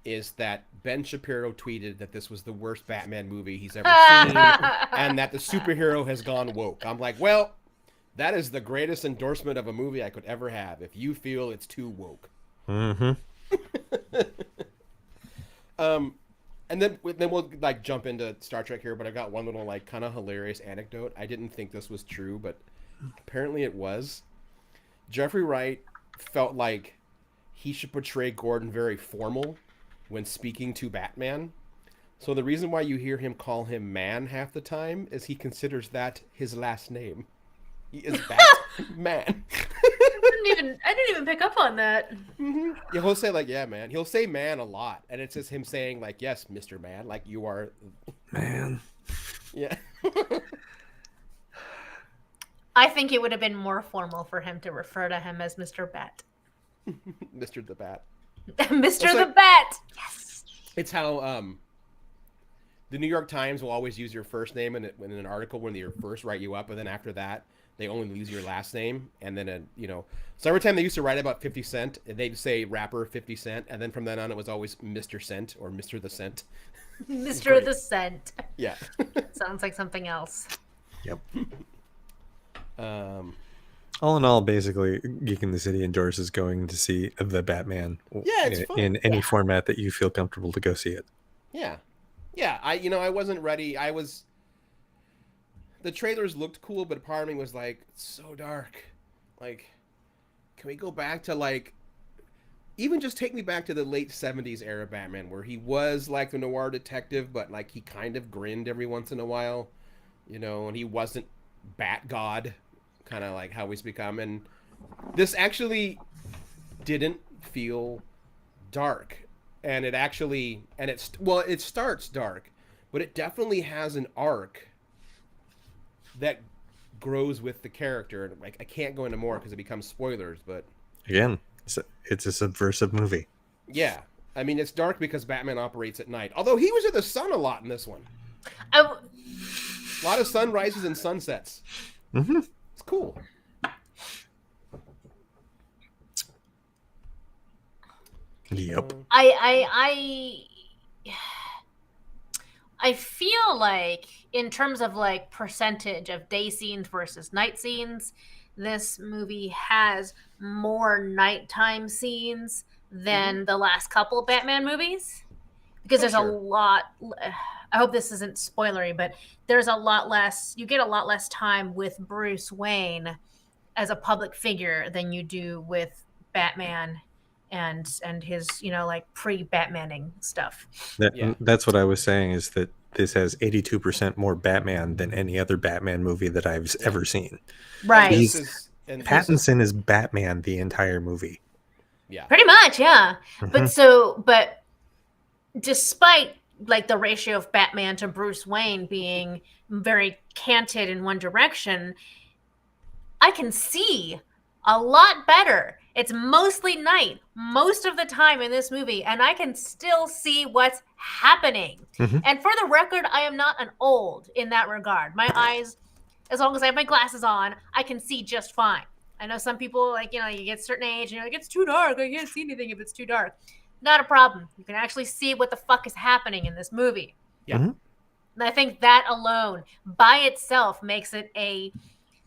is that Ben Shapiro tweeted that this was the worst Batman movie he's ever seen and that the superhero has gone woke. I'm like, well, that is the greatest endorsement of a movie I could ever have if you feel it's too woke. Mm-hmm. And then we'll like jump into Star Trek here, but I've got one little like kind of hilarious anecdote. I didn't think this was true, but apparently it was. Jeffrey Wright felt like he should portray Gordon very formal when speaking to Batman. So the reason why you hear him call him man half the time is he considers that his last name. He is Batman. I didn't even pick up on that. Mm-hmm. Yeah, he'll say like, yeah, man. He'll say man a lot, and it's just him saying like, yes, Mr. Man, like you are man. Yeah. I think it would have been more formal for him to refer to him as Mr. Bat. Mr. the Bat. Mr. the Bat. Yes. It's how the New York Times will always use your first name in an article when they first write you up, and then after that they only use your last name, and then so every time they used to write about 50 Cent, they'd say rapper 50 Cent, and then from then on it was always Mr. Cent or Mr. the Cent. Mr. the Cent. Yeah. Sounds like something else. Yep. All in all, basically, Geek in the City endorses going to see the Batman. Yeah, it's fun. In any format that you feel comfortable to go see it. Yeah. Yeah, I wasn't ready. The trailers looked cool, but part of me was like, it's so dark. Like, can we go back to like, even just take me back to the late 70s era Batman, where he was like the noir detective, but like he kind of grinned every once in a while, and he wasn't Bat God, kind of like how he's become. And this actually didn't feel dark. And it starts dark, but it definitely has an arc that grows with the character. And like, I can't go into more because it becomes spoilers, but again, it's a subversive movie. Yeah. I mean, it's dark because Batman operates at night, although he was in the sun a lot in this one. A lot of sunrises and sunsets. Mm-hmm. It's cool. Yep. I feel like in terms of like percentage of day scenes versus night scenes, this movie has more nighttime scenes than the last couple of Batman movies. Because there's a lot, I hope this isn't spoilery, but there's a lot less, you get a lot less time with Bruce Wayne as a public figure than you do with Batman and his, like pre-Batmaning stuff. That's what I was saying, is that this has 82% more Batman than any other Batman movie that I've ever seen. Right. Pattinson is Batman the entire movie. Yeah. Pretty much, yeah. Mm-hmm. But despite like the ratio of Batman to Bruce Wayne being very canted in one direction, I can see a lot better. It's mostly night most of the time in this movie, and I can still see what's happening. Mhm. And for the record, I am not an old in that regard. My eyes, as long as I have my glasses on, I can see just fine. I know some people, like, you know, you get a certain age and you're like, it's too dark. I can't see anything if it's too dark. Not a problem. You can actually see what the fuck is happening in this movie. Yeah. Mhm. And I think that alone, by itself, makes it a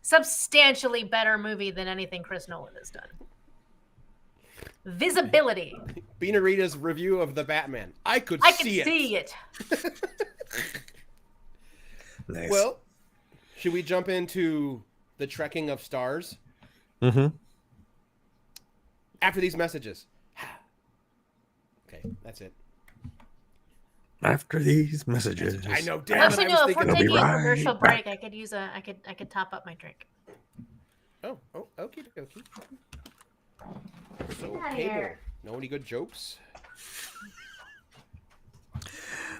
substantially better movie than anything Chris Nolan has done. Visibility. Beanarita's review of the Batman. I could I see can see it. Nice. Well, should we jump into the trekking of stars Mm-hmm. after these messages? Okay, that's it. After these messages. I know, damn Actually, it, I no. was If we're thinking. I'll be taking a right commercial back. break, I could use I could top up my drink. Oh, okay. So, outta Cable, here. know any good jokes?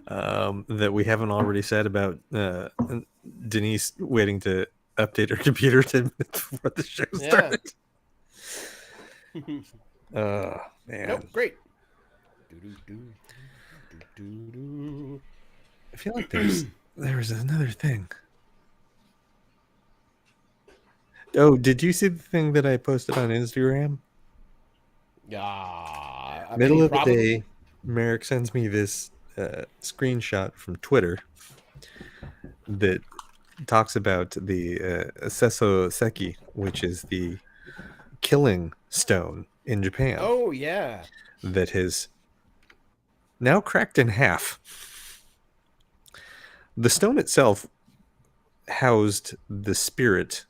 That we haven't already said about Denise waiting to update her computer 10 minutes before the show Yeah. started. Man. Nope, great. Do-do-do, I feel like there was another thing. Oh, did you see the thing that I posted on Instagram? Yeah. I Middle mean, of the probably- day, Merrick sends me this screenshot from Twitter that talks about the Seso Seki, which is the killing stone in Japan Oh, yeah. that has now cracked in half. The stone itself housed the spirit.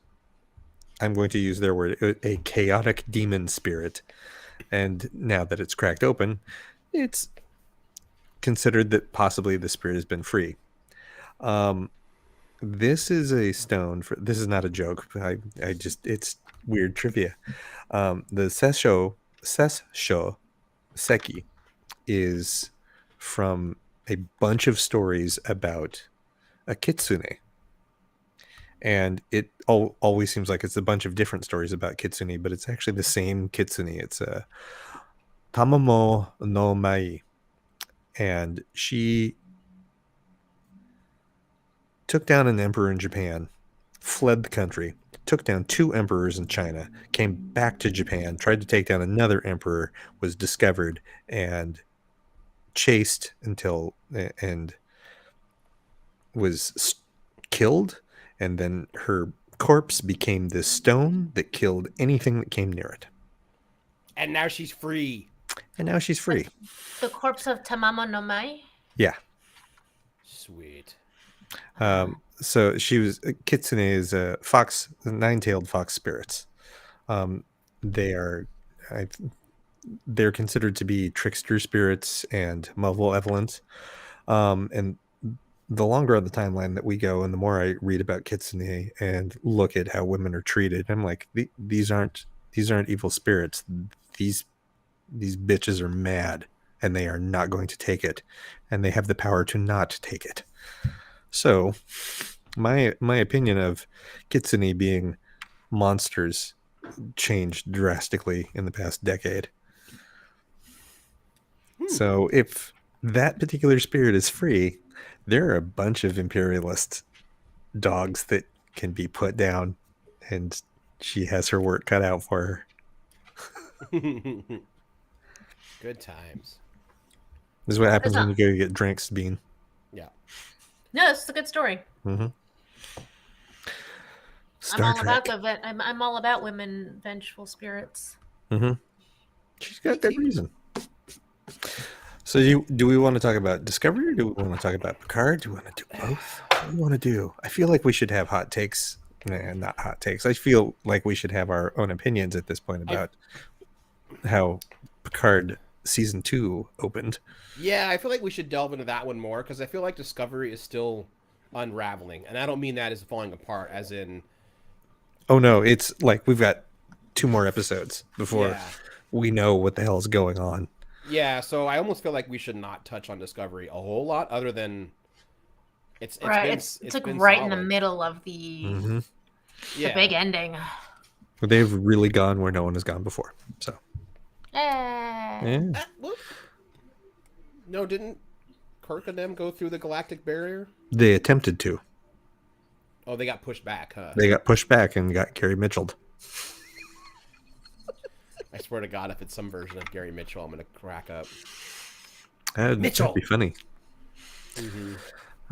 I'm going to use their word, a chaotic demon spirit. And now that it's cracked open, it's considered that possibly the spirit has been free. This is a stone for, this is not a joke. I just, it's weird trivia. The Sessho Seki is from a bunch of stories about a kitsune. And it always seems like it's a bunch of different stories about kitsune, but it's actually the same kitsune. It's a Tamamo no Mai. And she took down an emperor in Japan, fled the country, took down 2 emperors in China, came back to Japan, tried to take down another emperor, was discovered and chased until and was killed, and then her corpse became this stone that killed anything that came near it. And now she's free. And now she's free. The corpse of Tamamo no Mai. Yeah. Sweet. So she was kitsune is a fox, nine-tailed fox spirits. They're considered to be trickster spirits and malevolent. And the longer on the timeline that we go, and the more I read about kitsune and look at how women are treated, I'm like, these aren't evil spirits. These bitches are mad, and they are not going to take it, and they have the power to not take it. So, my opinion of kitsune being monsters changed drastically in the past decade. So, if that particular spirit is free, there are a bunch of imperialist dogs that can be put down, and she has her work cut out for her. Good times. This is what happens when you go get drinks, Bean. Yeah. No, it's a good story. Mm-hmm. I'm all about women vengeful spirits. Mm-hmm. She's got that reason. So do we want to talk about Discovery, or do we want to talk about Picard? Do we want to do both? What do we want to do? I feel like we should have hot takes. Nah, not hot takes. I feel like we should have our own opinions at this point about how Picard season 2 opened. Yeah, I feel like we should delve into that one more, because I feel like Discovery is still unraveling. And I don't mean that as falling apart, as in... Oh, no, it's like we've got 2 more episodes before Yeah. we know what the hell is going on. Yeah, so I almost feel like we should not touch on Discovery a whole lot, other than it's like been right in the solid. middle of the Mm-hmm. Yeah. big ending. They've really gone where no one has gone before. So, yeah. Whoop. No, didn't Kirk and them go through the galactic barrier? They attempted to. Oh, they got pushed back, huh? They got pushed back and got Gary Mitchelled. I swear to God, if it's some version of Gary Mitchell, I'm gonna crack up. That'd Mitchell! be funny. Mm-hmm.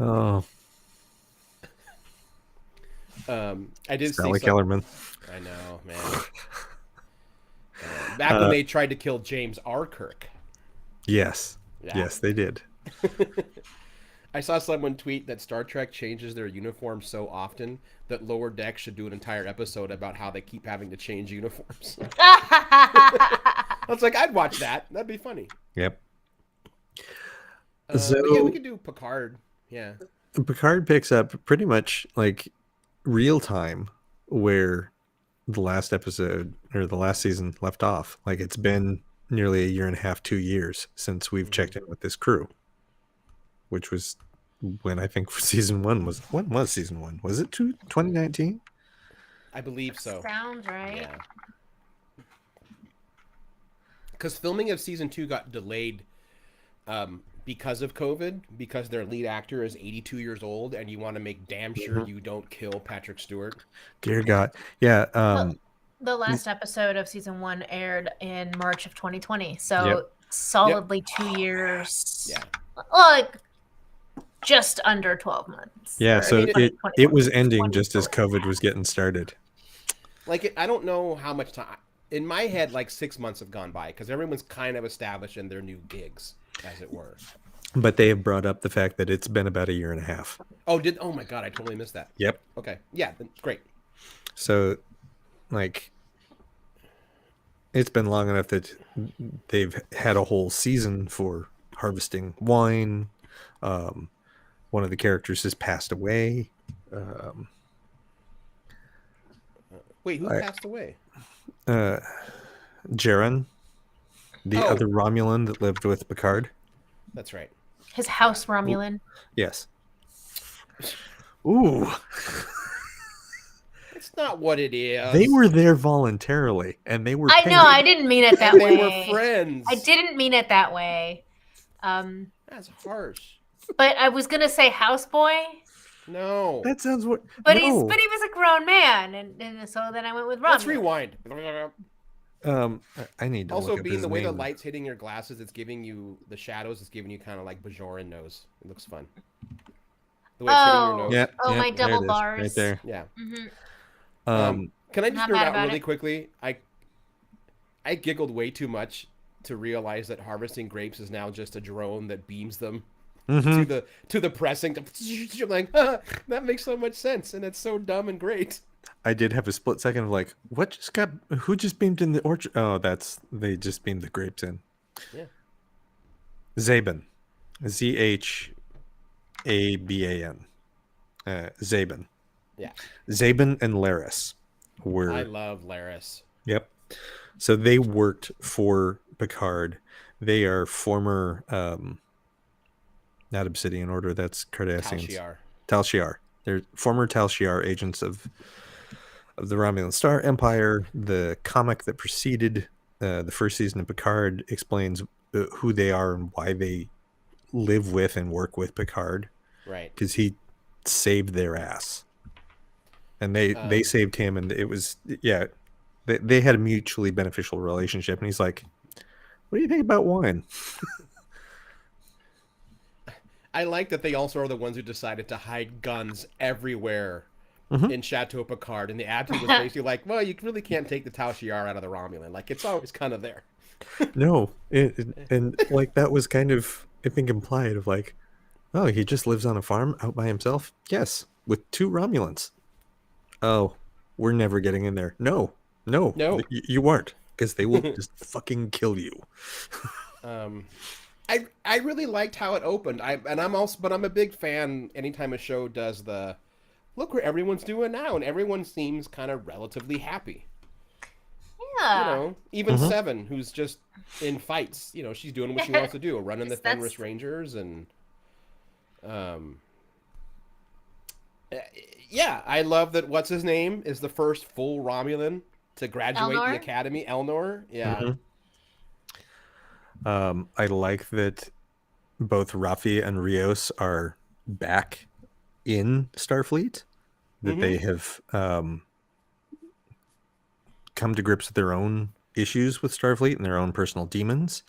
Oh, I did see Stanley some... Kellerman. I know, man. Back when they tried to kill James R. Kirk. Yes. Yeah. Yes, they did. I saw someone tweet that Star Trek changes their uniforms so often that Lower Decks should do an entire episode about how they keep having to change uniforms. I was like, I'd watch that. That'd be funny. Yep. But yeah, we could do Picard. Yeah. Picard picks up pretty much like real time where the last episode or the last season left off. Like it's been nearly a year and a half, 2 years since we've checked in with this crew, which was when I think season one was. When was season one? Was it 2019? I believe so. Sounds right. Yeah. Because filming of season 2 got delayed because of COVID, because their lead actor is 82 years old, and you want to make damn sure you don't kill Patrick Stewart. Dear God. Yeah. The last episode of season 1 aired in March of 2020, so Yep. solidly 2 years. Yeah. Well, like just under 12 months. Yeah. or So 20, it was ending just as COVID was getting started. Like, I don't know how much time. In my head, like 6 months have gone by because everyone's kind of established in their new gigs, as it were. But they have brought up the fact that it's been about a year and a half. Oh, oh my God, I totally missed that. Yep. Okay. Yeah, then great. So, like, it's been long enough that they've had a whole season for harvesting wine. One of the characters has passed away. Wait, who passed away? Jaren, the other Romulan that lived with Picard. That's right. His house Romulan. Yes. Ooh. It's not what it is. They were there voluntarily, and they were. I know. I didn't mean it that and way. they were friends. I didn't mean it that way. That's harsh. But I was gonna say houseboy. No. That sounds what. But no. he was a grown man, and so then I went with Romulan. Let's rewind. I need to Also, look up being his the way the name. light's hitting your glasses, it's giving you the shadows. It's giving you kind of like Bajoran nose. It looks fun. The way it's hitting your nose. Yeah. Oh, yeah, my there it double is, bars. right there. Yeah. Mm-hmm. Can I just Not nerd mad out about really it. quickly? I giggled way too much to realize that harvesting grapes is now just a drone that beams them Mhm. to the pressing. I'm like, that makes so much sense, and it's so dumb and great. I did have a split second of like, who just beamed in the orchard? Oh, they just beamed the grapes in. Yeah. Zaban. Zhaban. Zaban. Yeah. Zaban and Laris were. I love Laris. Yep. So they worked for Picard. They are former, not Obsidian Order, that's Cardassians. Tal Shiar. They're former Tal Shiar agents of the Romulan Star Empire. The comic that preceded the first season of Picard explains who they are and why they live with and work with Picard. Right. Because he saved their ass. And they saved him, and it was, yeah, they had a mutually beneficial relationship. And he's like, what do you think about wine? I like that they also are the ones who decided to hide guns everywhere in Chateau Picard. And the Admiral was basically like, well, you really can't take the Tal Shiar out of the Romulan. Like, it's always kind of there. No. And like, that was kind of, I think, implied of like, oh, he just lives on a farm out by himself? Yes, with 2 Romulans. Oh, we're never getting in there. No. You aren't, because they will just fucking kill you. I really liked how it opened. I'm a big fan anytime a show does the look where everyone's doing now, and everyone seems kind of relatively happy. Yeah. Even Mhm. Seven, who's just in fights. She's doing what she wants to do, running the Yes, Fenris that's- Rangers, and um, uh, yeah, I love that. What's his name is the first full Romulan to graduate the Elnor? academy. Elnor, yeah, Mhm. I like that both Rafi and Rios are back in Starfleet. That they have come to grips with their own issues with Starfleet and their own personal demons.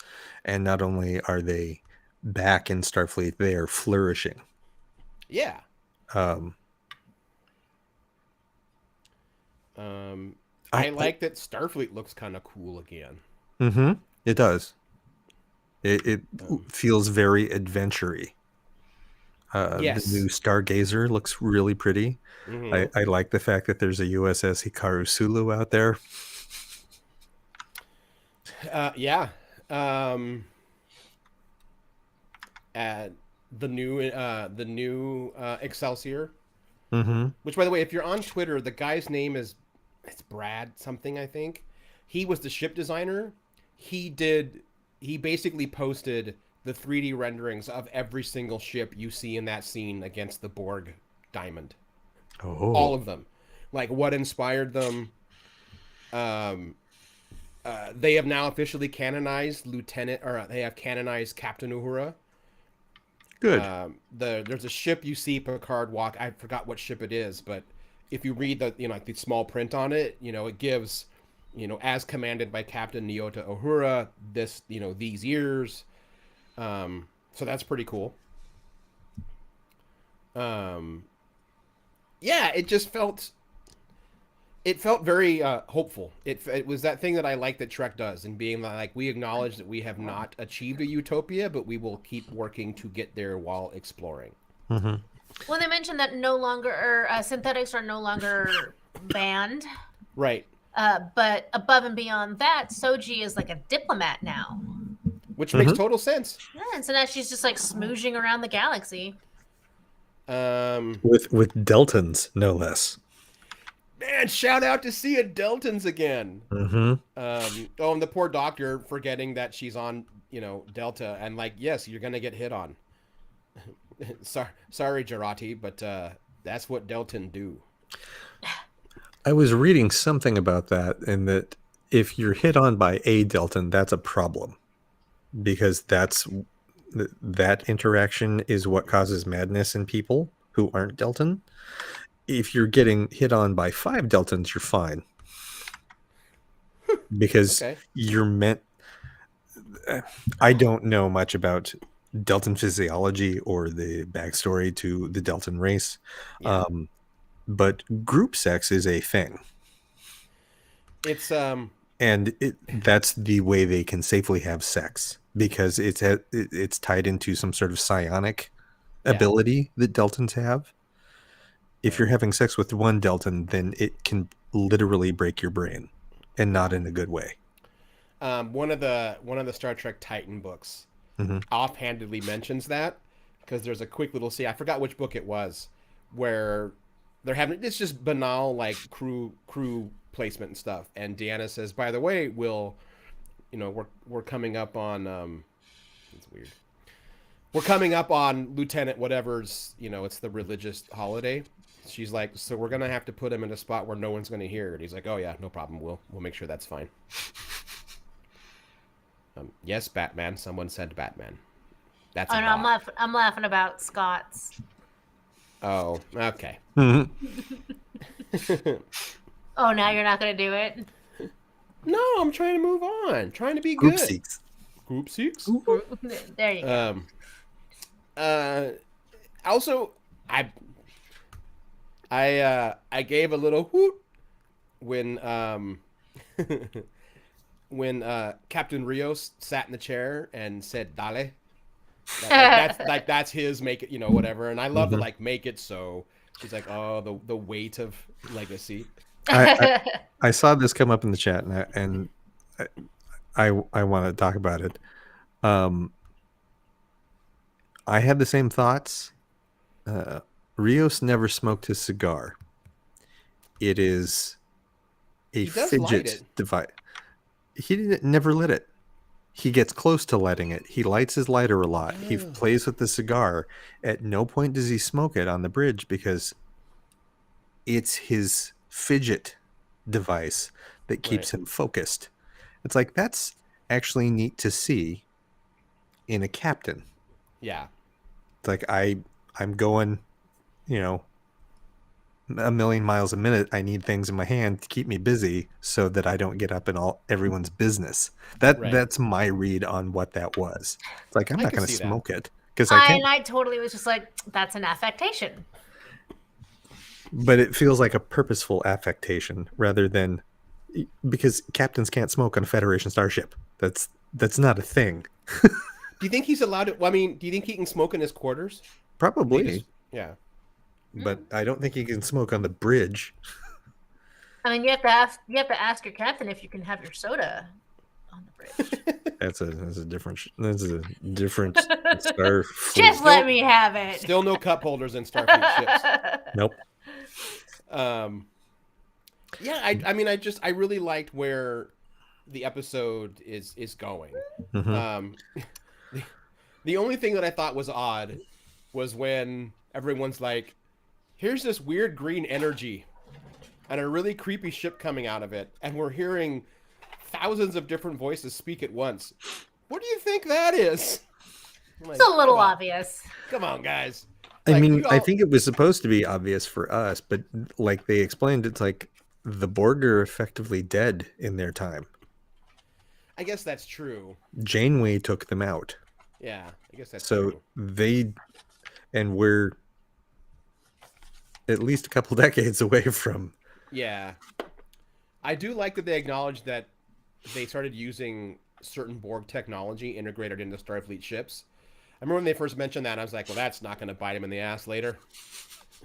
And not only are they back in Starfleet, they are flourishing. yeah. Um, I like that Starfleet looks kind of cool again. it does. It feels very adventure-y. The new Yes. Stargazer looks really pretty. Mhm. I like the fact that there's a USS Hikaru Sulu out there. Yeah. Um, the new Excelsior. Mm-hmm. Which, by the way, if you're on Twitter, the guy's name it's Brad something, I think. He was the ship designer. He basically posted the 3D renderings of every single ship you see in that scene against the Borg diamond. All Oh, of them. Like what inspired them. Um, they have now officially canonized they have canonized Captain Uhura. good. There's a ship you see Picard walk. I forgot what ship it is, but if you read the like the small print on it, it gives, as commanded by Captain Nyota Uhura, this these years. So that's pretty cool. Um, yeah, it felt very hopeful. It was that thing that I like that Trek does, and being like, we acknowledge that we have not achieved a utopia, but we will keep working to get there while exploring. Mm-hmm. Well, they mentioned that no longer synthetics are no longer banned, Right. but above and beyond that, Soji is like a diplomat now. Which makes total sense. Yeah, and so now she's just like smooching around the galaxy. With Deltans, no less. Man, shout out to Sia Deltons again. Mm-hmm. And the poor doctor forgetting that she's on, Delta, and like, yes, you're gonna get hit on. Sorry, Jarati, but that's what Delton do. I was reading something about that, and that if you're hit on by a Deltan, that's a problem, because that interaction is what causes madness in people who aren't Deltan. If you're getting hit on by 5 Deltans, you're fine, because Okay. you're meant. I don't know much about Deltan physiology or the backstory to the Deltan race, Yeah. but group sex is a thing. It's And that's the way they can safely have sex, because it's tied into some sort of psionic ability that Deltans have. If you're having sex with one Deltan, then it can literally break your brain, and not in a good way. one of the Star Trek Titan books offhandedly mentions that, because there's a quick little scene. I forgot which book it was, where they're having it's just banal like crew placement and stuff, and Deanna says, by the way, we're coming up on it's weird, we're coming up on Lieutenant whatever's, it's the religious holiday. She's like, so we're gonna have to put him in a spot where no one's gonna hear it. He's like, oh yeah, no problem, we'll make sure that's fine. Yes, Batman, someone said Batman. That's Oh a no, bot. I'm laughing about Scott's. Oh, okay. Oh, now you're not gonna do it. No, I'm trying to move on. Trying to be Group good. seeks. Group seeks. There you go. Also, I gave a little hoot when when Captain Rios sat in the chair and said "Dale." That's his make it, whatever. And I love to like make it so. She's like, oh, the weight of legacy. I saw this come up in the chat, and I want to talk about it. I had the same thoughts. Rios never smoked his cigar. It is a He does light fidget it. device. he didn't never lit it. He gets close to lighting it. He lights his lighter a lot. He plays with the cigar. At no point does he smoke it on the bridge because it's his fidget device that keeps him focused. It's like, that's actually neat to see in a captain. Yeah. It's like, I'm going, a million miles a minute. I need things in my hand to keep me busy so that I don't get up in everyone's business. That's my read on what that was. It's like, I'm not going to smoke it because I can't. And I totally was just like, that's an affectation. But it feels like a purposeful affectation rather than, because captains can't smoke on a Federation starship. That's not a thing. Do you think he's allowed to? Well, I mean, do you think he can smoke in his quarters? Probably. Yeah. But I don't think he can smoke on the bridge. I mean, you have to ask your captain if you can have your soda on the bridge. That's a different Starfleet. Just let me have it. Still no cup holders in Starfleet ships. Nope. Yeah, I really liked where the episode is going. Mm-hmm. The only thing that I thought was odd was when everyone's like, here's this weird green energy and a really creepy ship coming out of it, and we're hearing thousands of different voices speak at once. What do you think that is? Like, it's a little obvious. Come on, guys. I mean, I think it was supposed to be obvious for us, but like they explained, it's like the Borg are effectively dead in their time. I guess that's true. Janeway took them out. Yeah, I guess that's so true. And we're at least a couple decades away from. Yeah. I do like that they acknowledged that they started using certain Borg technology integrated into Starfleet ships. I remember when they first mentioned that, I was like, well, that's not going to bite him in the ass later.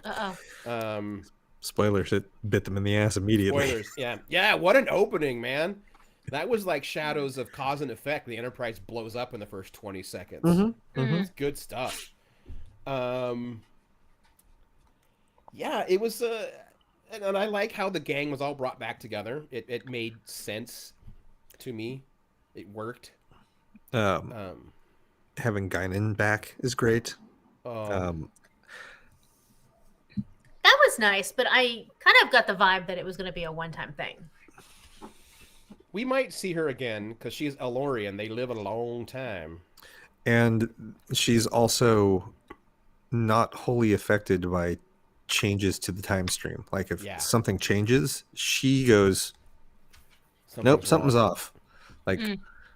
Uh-oh. Spoilers, it bit them in the ass immediately. Spoilers, yeah. Yeah, what an opening, man. That was like shadows of cause and effect. The Enterprise blows up in the first 20 seconds. Mm-hmm. Mm-hmm. It's good stuff. Yeah, it was... and I like how the gang was all brought back together. It made sense to me. It worked. Having Guinan back is great. That was nice, but I kind of got the vibe that it was going to be a one-time thing. We might see her again because she's Elorian. They live a long time. And she's also not wholly affected by changes to the time stream. Like if something changes, she goes, something's off. Like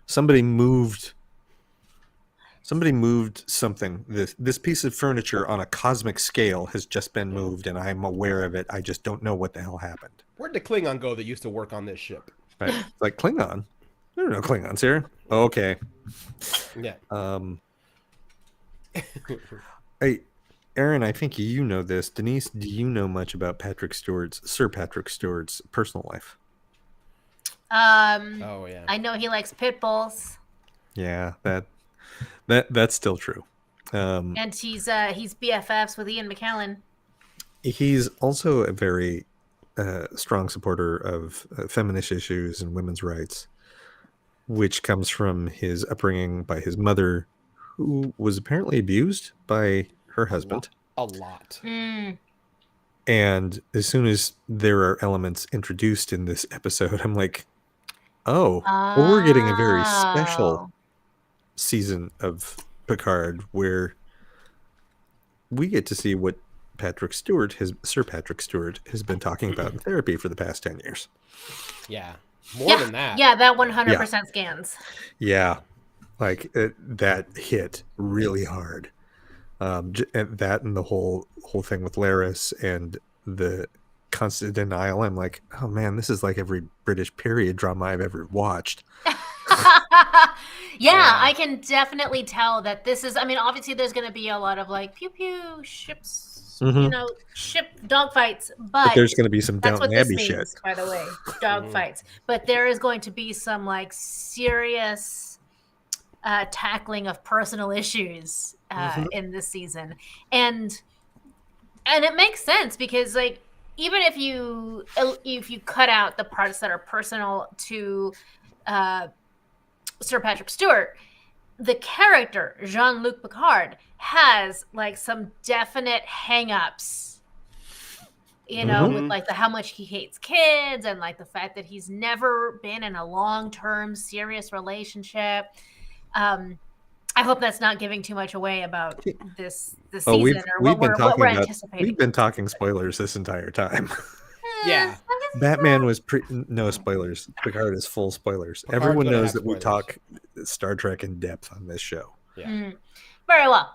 somebody moved something. This piece of furniture on a cosmic scale has just been moved, and I'm aware of it. I just don't know what the hell happened. Where'd the Klingon go that used to work on this ship? Right. It's like, Klingon? There are no Klingons here. Okay. Yeah. Hey, Aaron, I think you know this. Denise, do you know much about Sir Patrick Stewart's personal life? Oh yeah. I know he likes pit bulls. Yeah, that's still true. And he's BFFs with Ian McKellen. He's also a very strong supporter of feminist issues and women's rights, which comes from his upbringing by his mother, who was apparently abused by her husband. A lot. And as soon as there are elements introduced in this episode, I'm like, well, we're getting a very special season of Picard where we get to see what Sir Patrick Stewart has been talking about in therapy for the past 10 years. Yeah. More than that. Yeah, that 100% scans. Yeah. Like that hit really hard. That and the whole thing with Laris and the constant denial. I'm like, oh man, this is like every British period drama I've ever watched. Yeah, I can definitely tell that this is, I mean, obviously there's going to be a lot of like pew pew ships, ship dogfights, but there's going to be some Downton Abbey shit. By the way, dogfights. But there is going to be some like serious tackling of personal issues in this season. And it makes sense because even if you cut out the parts that are personal to Sir Patrick Stewart, the character Jean-Luc Picard has like some definite hang-ups, you know, with like how much he hates kids and like the fact that he's never been in a long-term serious relationship. I hope that's not giving too much away about this season or what we're anticipating. We've been talking spoilers this entire time. Yeah. Batman was no spoilers. Picard is full spoilers. Picard's Everyone gonna knows have that we spoilers. talk Star Trek in depth on this show. Yeah. Very well.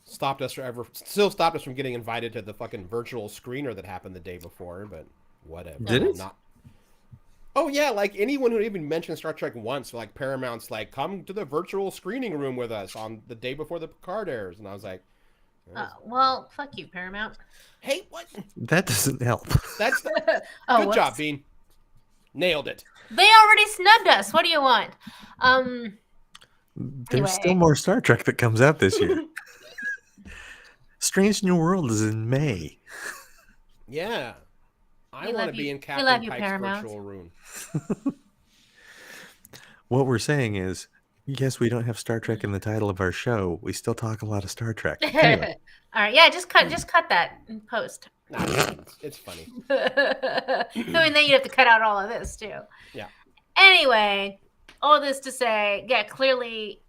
Still stopped us from getting invited to the fucking virtual screener that happened the day before, but whatever. Did it? Oh yeah, like anyone who even mentioned Star Trek once, like Paramount's like, come to the virtual screening room with us on the day before the Picard airs, and I was like, well, fuck you, Paramount. Hey, what? That doesn't help. That's good job, Bean. Nailed it. They already snubbed us. What do you want? There's still more Star Trek that comes out this year. Strange New World is in May. Yeah. I want to be in love Captain you, Pike's Paramount. virtual room. What we're saying is, yes, we don't have Star Trek in the title of our show. We still talk a lot of Star Trek. Anyway. All right, yeah, just cut that in post. Nah, it's funny. I mean, then you'd have to cut out all of this too. Yeah. Anyway, all this to say, yeah, clearly,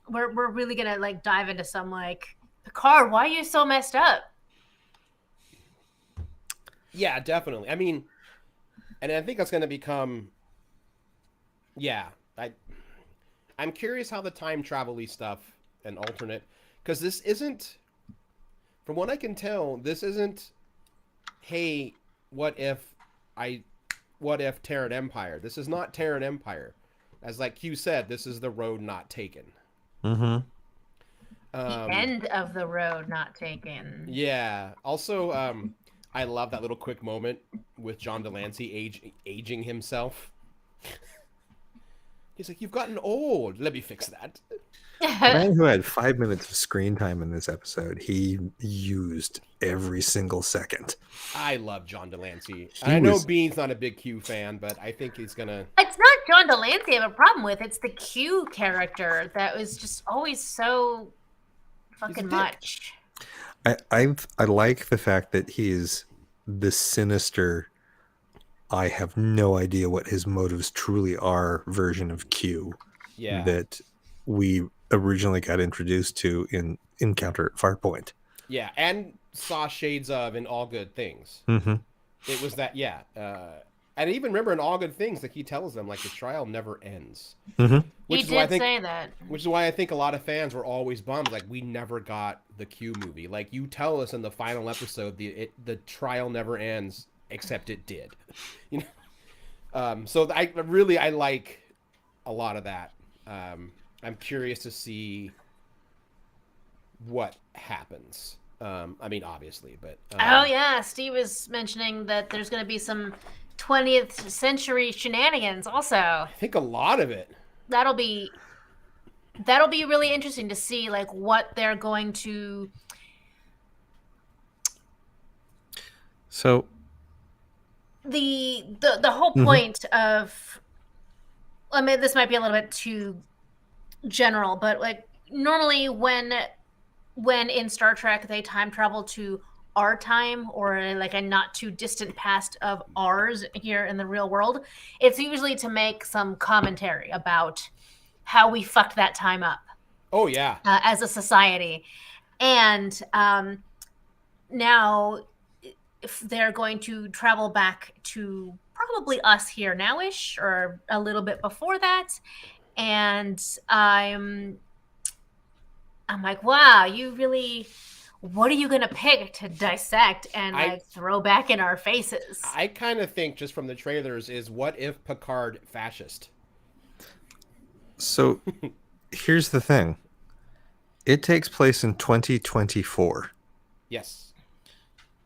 we're really gonna like dive into some like, Picard, why are you so messed up? Yeah, definitely. I mean, and I think that's going to become. Yeah, I'm curious how the time travel-y stuff and alternate, because this isn't, from what I can tell, this isn't, hey, what if Terran Empire? This is not Terran Empire. As like Q said, this is the road not taken. Mm-hmm. The end of the road not taken. Yeah. Also, I love that little quick moment with John Delancey aging himself. He's like, "You've gotten old. Let me fix that." The man who had 5 minutes of screen time in this episode, he used every single second. I love John Delancey. I know Bean's not a big Q fan, but I think he's gonna. It's not John Delancey I have a problem with. It's the Q character that was just always so fucking much. I like the fact that he is the sinister, I have no idea what his motives truly are version of Q. Yeah. That we originally got introduced to in Encounter at Farpoint. Yeah, and saw shades of in All Good Things. Mm-hmm. It was that, yeah. And I even remember in All Good Things, like he tells them, like the trial never ends. Mm-hmm. He did say that. Which is why I think a lot of fans were always bummed, like we never got the Q movie. Like you tell us in the final episode, the trial never ends, except it did. You know. So I like a lot of that. I'm curious to see what happens. I mean, obviously, but oh yeah, Steve was mentioning that there's going to be some 20th century shenanigans. Also, I think a lot of it. That'll be really interesting to see, like what they're going to. So. The whole point of. I mean, this might be a little bit too general, but like normally when in Star Trek they time travel to our time or like a not too distant past of ours here in the real world, it's usually to make some commentary about how we fucked that time up. Oh yeah. As a society. And now if they're going to travel back to probably us here now-ish or a little bit before that, and I'm like, wow, you really, what are you gonna pick to dissect and like throw back in our faces? I kind of think just from the trailers is what if Picard fascist? So here's the thing. It takes place in 2024. Yes.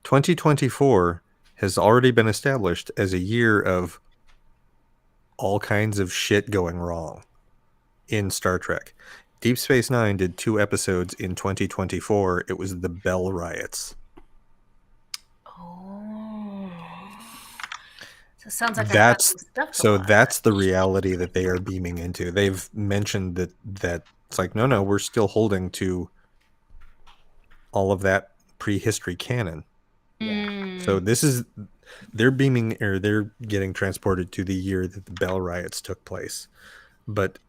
2024 has already been established as a year of all kinds of shit going wrong in Star Trek. Deep Space Nine did 2 episodes in 2024. It was the Bell Riots. Oh. So it sounds like I got That's some stuff to so watch. that's the reality that they are beaming into. They've mentioned that it's like, no, we're still holding to all of that prehistory canon. So this is they're beaming, or they're getting transported to the year that the Bell riots took place, but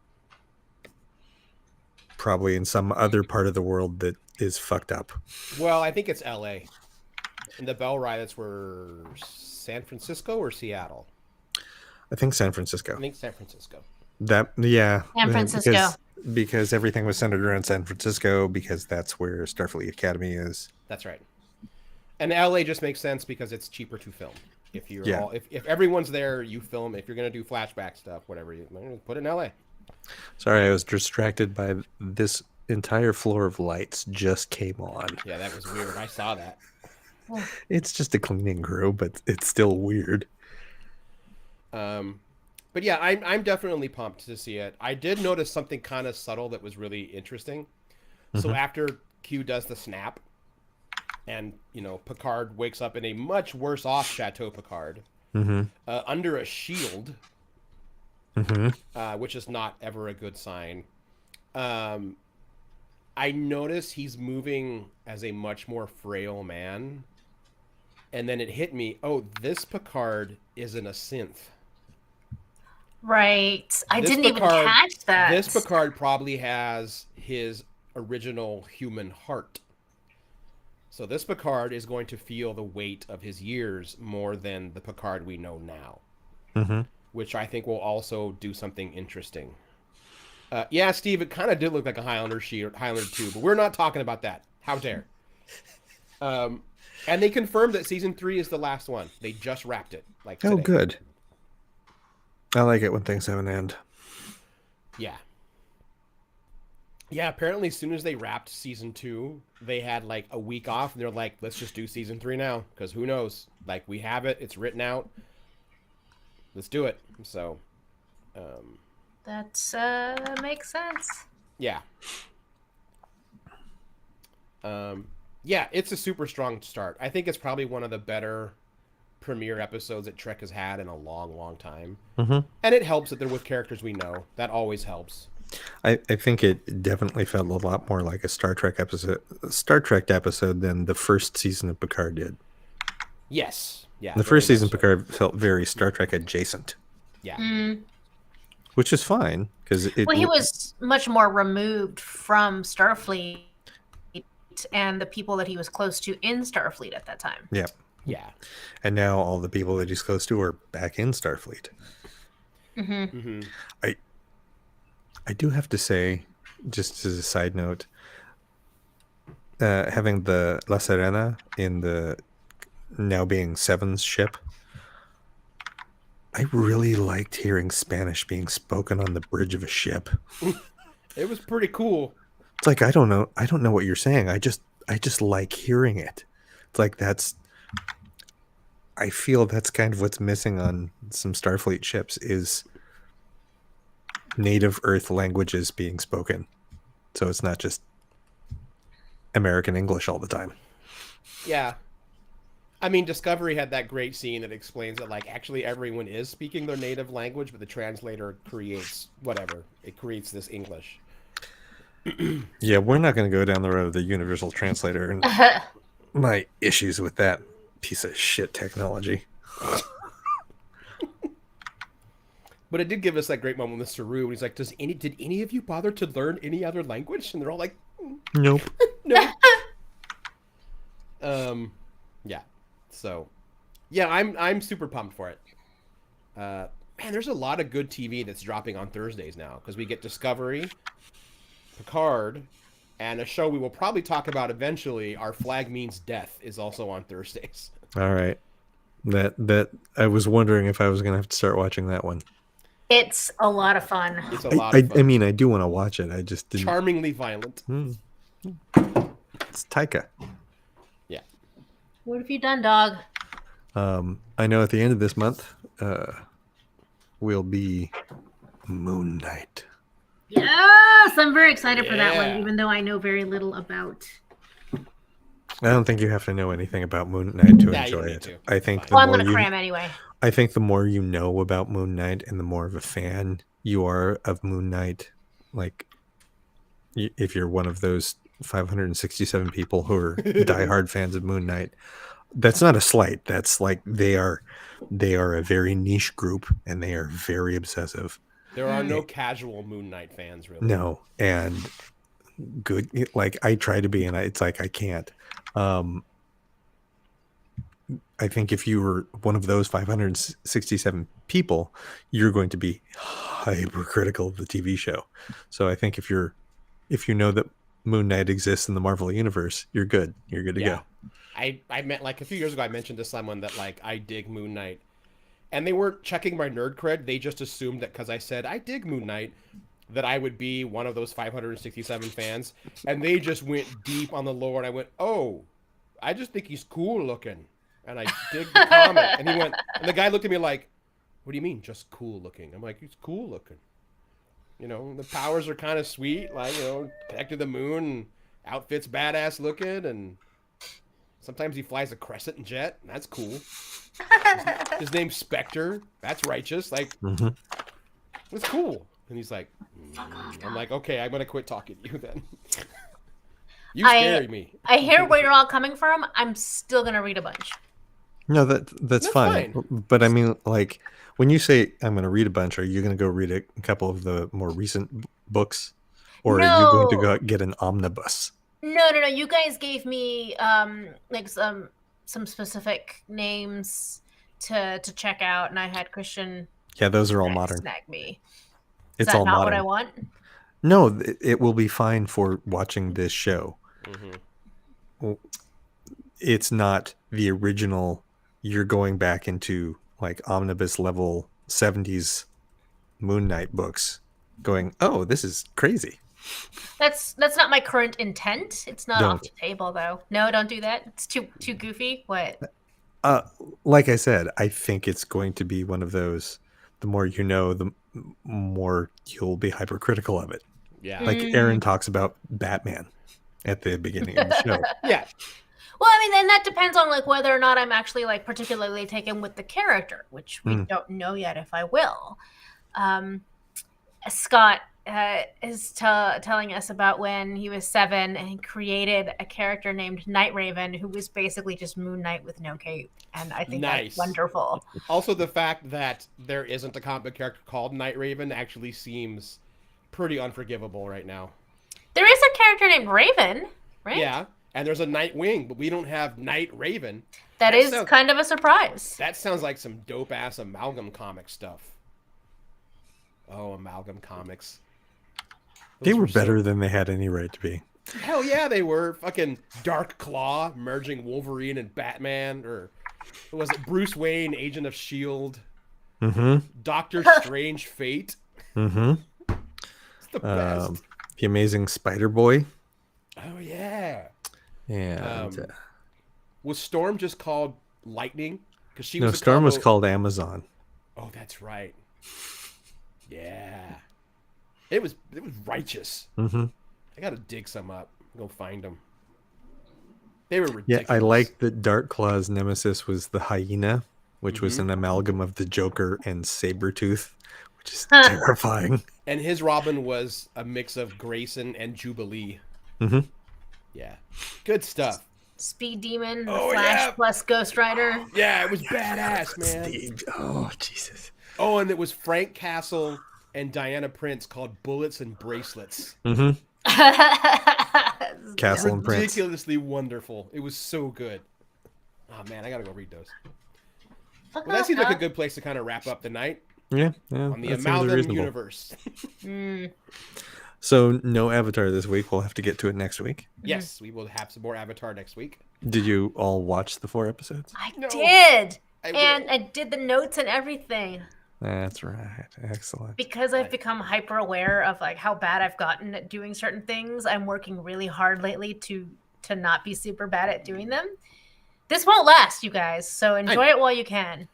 probably in some other part of the world that is fucked up. Well, I think it's L.A. And the Bell riots were San Francisco or Seattle? I think San I Francisco. think San Francisco. San Francisco. because everything was centered around San Francisco, because that's where Starfleet Academy is. That's right. And LA just makes sense because it's cheaper to film. If you're Yeah. if everyone's there, you film. If you're gonna do flashback stuff, whatever, you put it in LA. Sorry, I was distracted by this entire floor of lights just came on. Yeah, that was weird. I saw that. It's just a cleaning crew, but it's still weird. But yeah, I'm definitely pumped to see it. I did notice something kind of subtle that was really interesting. So after Q does the snap, and Picard wakes up in a much worse off Chateau Picard, under a shield, which is not ever a good sign. I notice he's moving as a much more frail man, and then it hit me. Oh, this Picard isn't a synth. Right. I This didn't even Picard- catch that. This Picard probably has his original human heart. So this Picard is going to feel the weight of his years more than the Picard we know now, which I think will also do something interesting. Yeah, Steve, it kind of did look like a Highlander 2, but we're not talking about that. How dare. And they confirmed that season 3 is the last one. They just wrapped it. Today. Oh, good. I like it when things have an end. Yeah. Yeah, apparently as soon as they wrapped season 2, they had a week off, and they're like, let's just do season 3 now, because who knows? We have it, it's written out. Let's do it. So, that makes sense. yeah. Yeah, it's a super strong start. I think it's probably one of the better premiere episodes that Trek has had in a long, long time. And it helps that they're with characters we know. That always helps. I think it definitely felt a lot more like a Star Trek episode than the first season of Picard did. Yes. Yeah. The first season of Picard felt very Star Trek adjacent. Yeah. Which is fine, because he was much more removed from Starfleet and the people that he was close to in Starfleet at that time. Yeah. Yeah. And now all the people that he's close to are back in Starfleet. I do have to say, just as a side note, having the La Serena in the now being Seven's ship, I really liked hearing Spanish being spoken on the bridge of a ship. It was pretty cool. It's like, I don't know what you're saying. I just like hearing it. It's like I feel that's kind of what's missing on some Starfleet ships is native Earth languages being spoken. So it's not just American English all the time. Yeah. I mean, Discovery had that great scene that explains that, actually everyone is speaking their native language, but the translator creates whatever. It creates this English. Yeah, we're not going to go down the road of the universal translator and my issues with that piece of shit technology. But it did give us that great moment with Saru when he's like, did any of you bother to learn any other language? And they're all like, Nope. no. Yeah. So, yeah, I'm super pumped for it. Man, there's a lot of good TV that's dropping on Thursdays now, because we get Discovery, Picard, and a show we will probably talk about eventually, Our Flag Means Death, is also on Thursdays. All right. That I was wondering if I was going to have to start watching that one. It's a lot of fun. It's a lot of fun. I mean, I do want to watch it. I just didn't. Charmingly violent. It's Taika. Yeah. What have you done, dog? I know at the end of this month will be Moon Knight. Yes, I'm very excited for that Yeah. one, even though I know very little about I don't think you have to know anything about Moon Knight to Yeah, you enjoy don't need it. to. I It's think fine. the Well, I'm more gonna you, cram anyway. I think the more you know about Moon Knight and the more of a fan you are of Moon Knight, like if you're one of those 567 people who are diehard fans of Moon Knight, that's not a slight. That's like they are a very niche group and they are very obsessive. There are Mm. no casual Moon Knight fans, really. No, and good. Like I try to be, and it's like I can't. I think if you were one of those 567 people, you're going to be hypercritical of the TV show. So I think if you know that Moon Knight exists in the Marvel universe, you're good. You're good to Yeah. go. I meant like a few years ago, I mentioned to someone that like I dig Moon Knight, and they weren't checking my nerd cred. They just assumed that because I said I dig Moon Knight, that I would be one of those 567 fans, and they just went deep on the lore. And I went, oh, I just think he's cool looking, and I dig the comic. And he went, and the guy looked at me like, what do you mean, just cool looking? I'm like, he's cool looking. You know, the powers are kind of sweet, like, you know, connected to the moon, and outfit's badass looking, and sometimes he flies a crescent jet, and that's cool. His name's Spectre, that's righteous, like, Mm-hmm. it's cool. And he's like, I'm like, okay, I'm gonna quit talking to you then. You scare me. I hear where you're all coming from. I'm still gonna read a bunch. No, that's That's fine. fine. But I mean, like, when you say I'm going to read a bunch, are you going to go read a couple of the more recent books, or are you going to go get an omnibus? No. You guys gave me like some specific names to check out, and I had Christian Yeah, those are all modern. snag me. Is It's that all not modern. what I want? No, it will be fine for watching this show. Mm-hmm. It's not the original. You're going back into like omnibus level 70s Moon Knight books, going, oh, this is crazy. That's not my current intent. It's not off Don't. the table though. No, don't do that. It's too goofy. What? Like I said, I think it's going to be one of those. The more you know, the more you'll be hypercritical of it. Yeah. Like Aaron talks about Batman at the beginning of the show. Yeah. Well, I mean, then that depends on like whether or not I'm actually like particularly taken with the character, which we don't know yet if I will. Scott is telling us about when he was 7 and he created a character named Night Raven, who was basically just Moon Knight with no cape, and I think that's wonderful. Also, the fact that there isn't a comic book character called Night Raven actually seems pretty unforgivable right now. There is a character named Raven, right? Yeah, and there's a Nightwing, but we don't have Night Raven. That is kind of a surprise. That sounds like some dope-ass Amalgam comic stuff. Oh, Amalgam comics. They were better than they had any right to be. Hell yeah, they were. Fucking Dark Claw merging Wolverine and Batman, or was it Bruce Wayne, Agent of S.H.I.E.L.D.? Mm-hmm. Doctor Strange Fate. Mm-hmm. It's the best. The Amazing Spider-Boy. Oh, yeah. And Was Storm just called Lightning? Because she was a Storm was combo- called Amazon. Oh, that's right. Yeah. It was righteous. Mm-hmm. I gotta dig some up. Go find them. They were Yeah, ridiculous. I like that Dark Claw's nemesis was the hyena, which was an amalgam of the Joker and Sabretooth, which is terrifying. And his Robin was a mix of Grayson and Jubilee. Mm-hmm. Yeah. Good stuff. Speed Demon, Oh, Flash yeah. plus Ghost Rider. Yeah, it was badass, man. Steve. Oh, Jesus. Oh, and it was Frank Castle and Diana Prince called Bullets and Bracelets. Mm-hmm. Castle and Prince. Ridiculously wonderful. It was so good. Oh, man, I gotta go read those. Well, that seems like a good place to kind of wrap up the night Yeah. on the that seems Amalgam reasonable. universe. So no Avatar this week. We'll have to get to it next week. Yes, we will have some more Avatar next week. Did you all watch the 4 episodes? I No. did. I And will. I did the notes and everything That's right. Excellent. because I've become hyper aware of like how bad I've gotten at doing certain things. I'm working really hard lately to not be super bad at doing them. This won't last, you guys, so enjoy it while you can.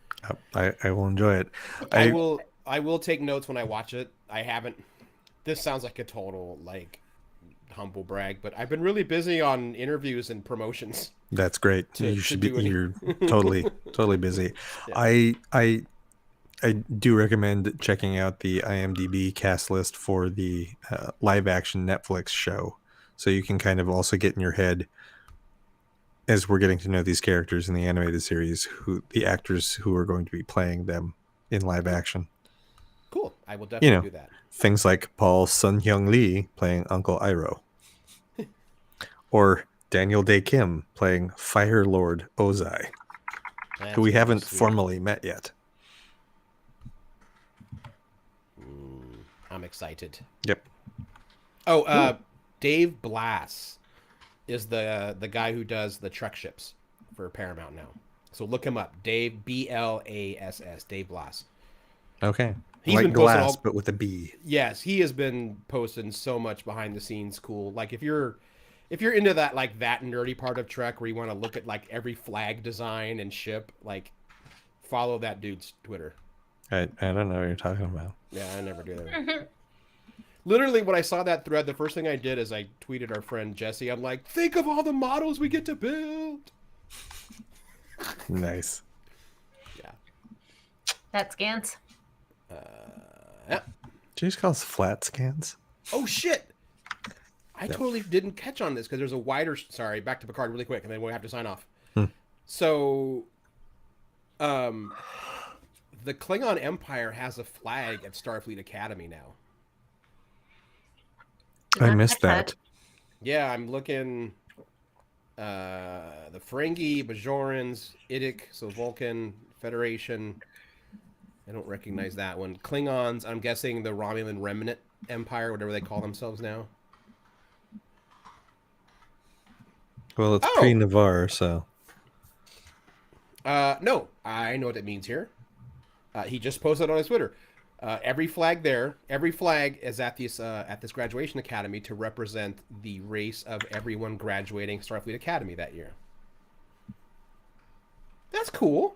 I will enjoy it. I will take notes when I watch it. I haven't. This sounds like a total like humble brag, but I've been really busy on interviews and promotions. That's great. To do it. You're totally busy. Yeah. I do recommend checking out the IMDb cast list for the live action Netflix show, so you can kind of also get in your head, as we're getting to know these characters in the animated series, who the actors who are going to be playing them in live action. Cool. I will definitely do that. Things like Paul Sun-hyung Lee playing Uncle Iroh, or Daniel Day Kim playing Fire Lord Ozai, who we haven't formally met yet. I'm excited. Yep. Oh, Dave Blass is the guy who does the Trek ships for Paramount now. So look him up. Dave, Blass, Dave Blass. Okay. He's like been posting glass, but with a B. Yes, he has been posting so much behind the scenes cool. Like if you're into that, like that nerdy part of Trek where you want to look at like every flag design and ship, like follow that dude's Twitter. I don't know what you're talking about. Yeah, I never do that. Literally, when I saw that thread, the first thing I did is I tweeted our friend Jesse. I'm like, think of all the models we get to build. Nice. Yeah. That scans. Yeah. Did you just call us flat scans? Oh shit! I totally didn't catch on this because there's a wider. Sorry, back to Picard really quick, and then we'll have to sign off. So, the Klingon Empire has a flag at Starfleet Academy now. I missed that. Yeah, I'm looking. The Ferengi, Bajorans, Idic, so Vulcan, Federation. I don't recognize that one. Klingons, I'm guessing the Romulan Remnant Empire, whatever they call themselves now. Well, it's pre-Navarre, so. No, I know what it means here. He just posted on his Twitter. Every flag is at this graduation academy to represent the race of everyone graduating Starfleet Academy that year. That's cool.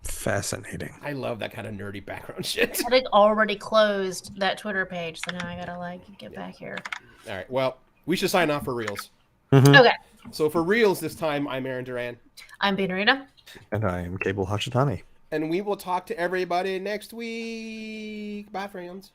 Fascinating. I love that kind of nerdy background shit. I think already closed that Twitter page, so now I gotta get back here. All right, well, we should sign off for reals. Mm-hmm. Okay. So for reals this time, I'm Aaron Duran. I'm Benarita. And I am Cable Hachitani. And we will talk to everybody next week. Bye, friends.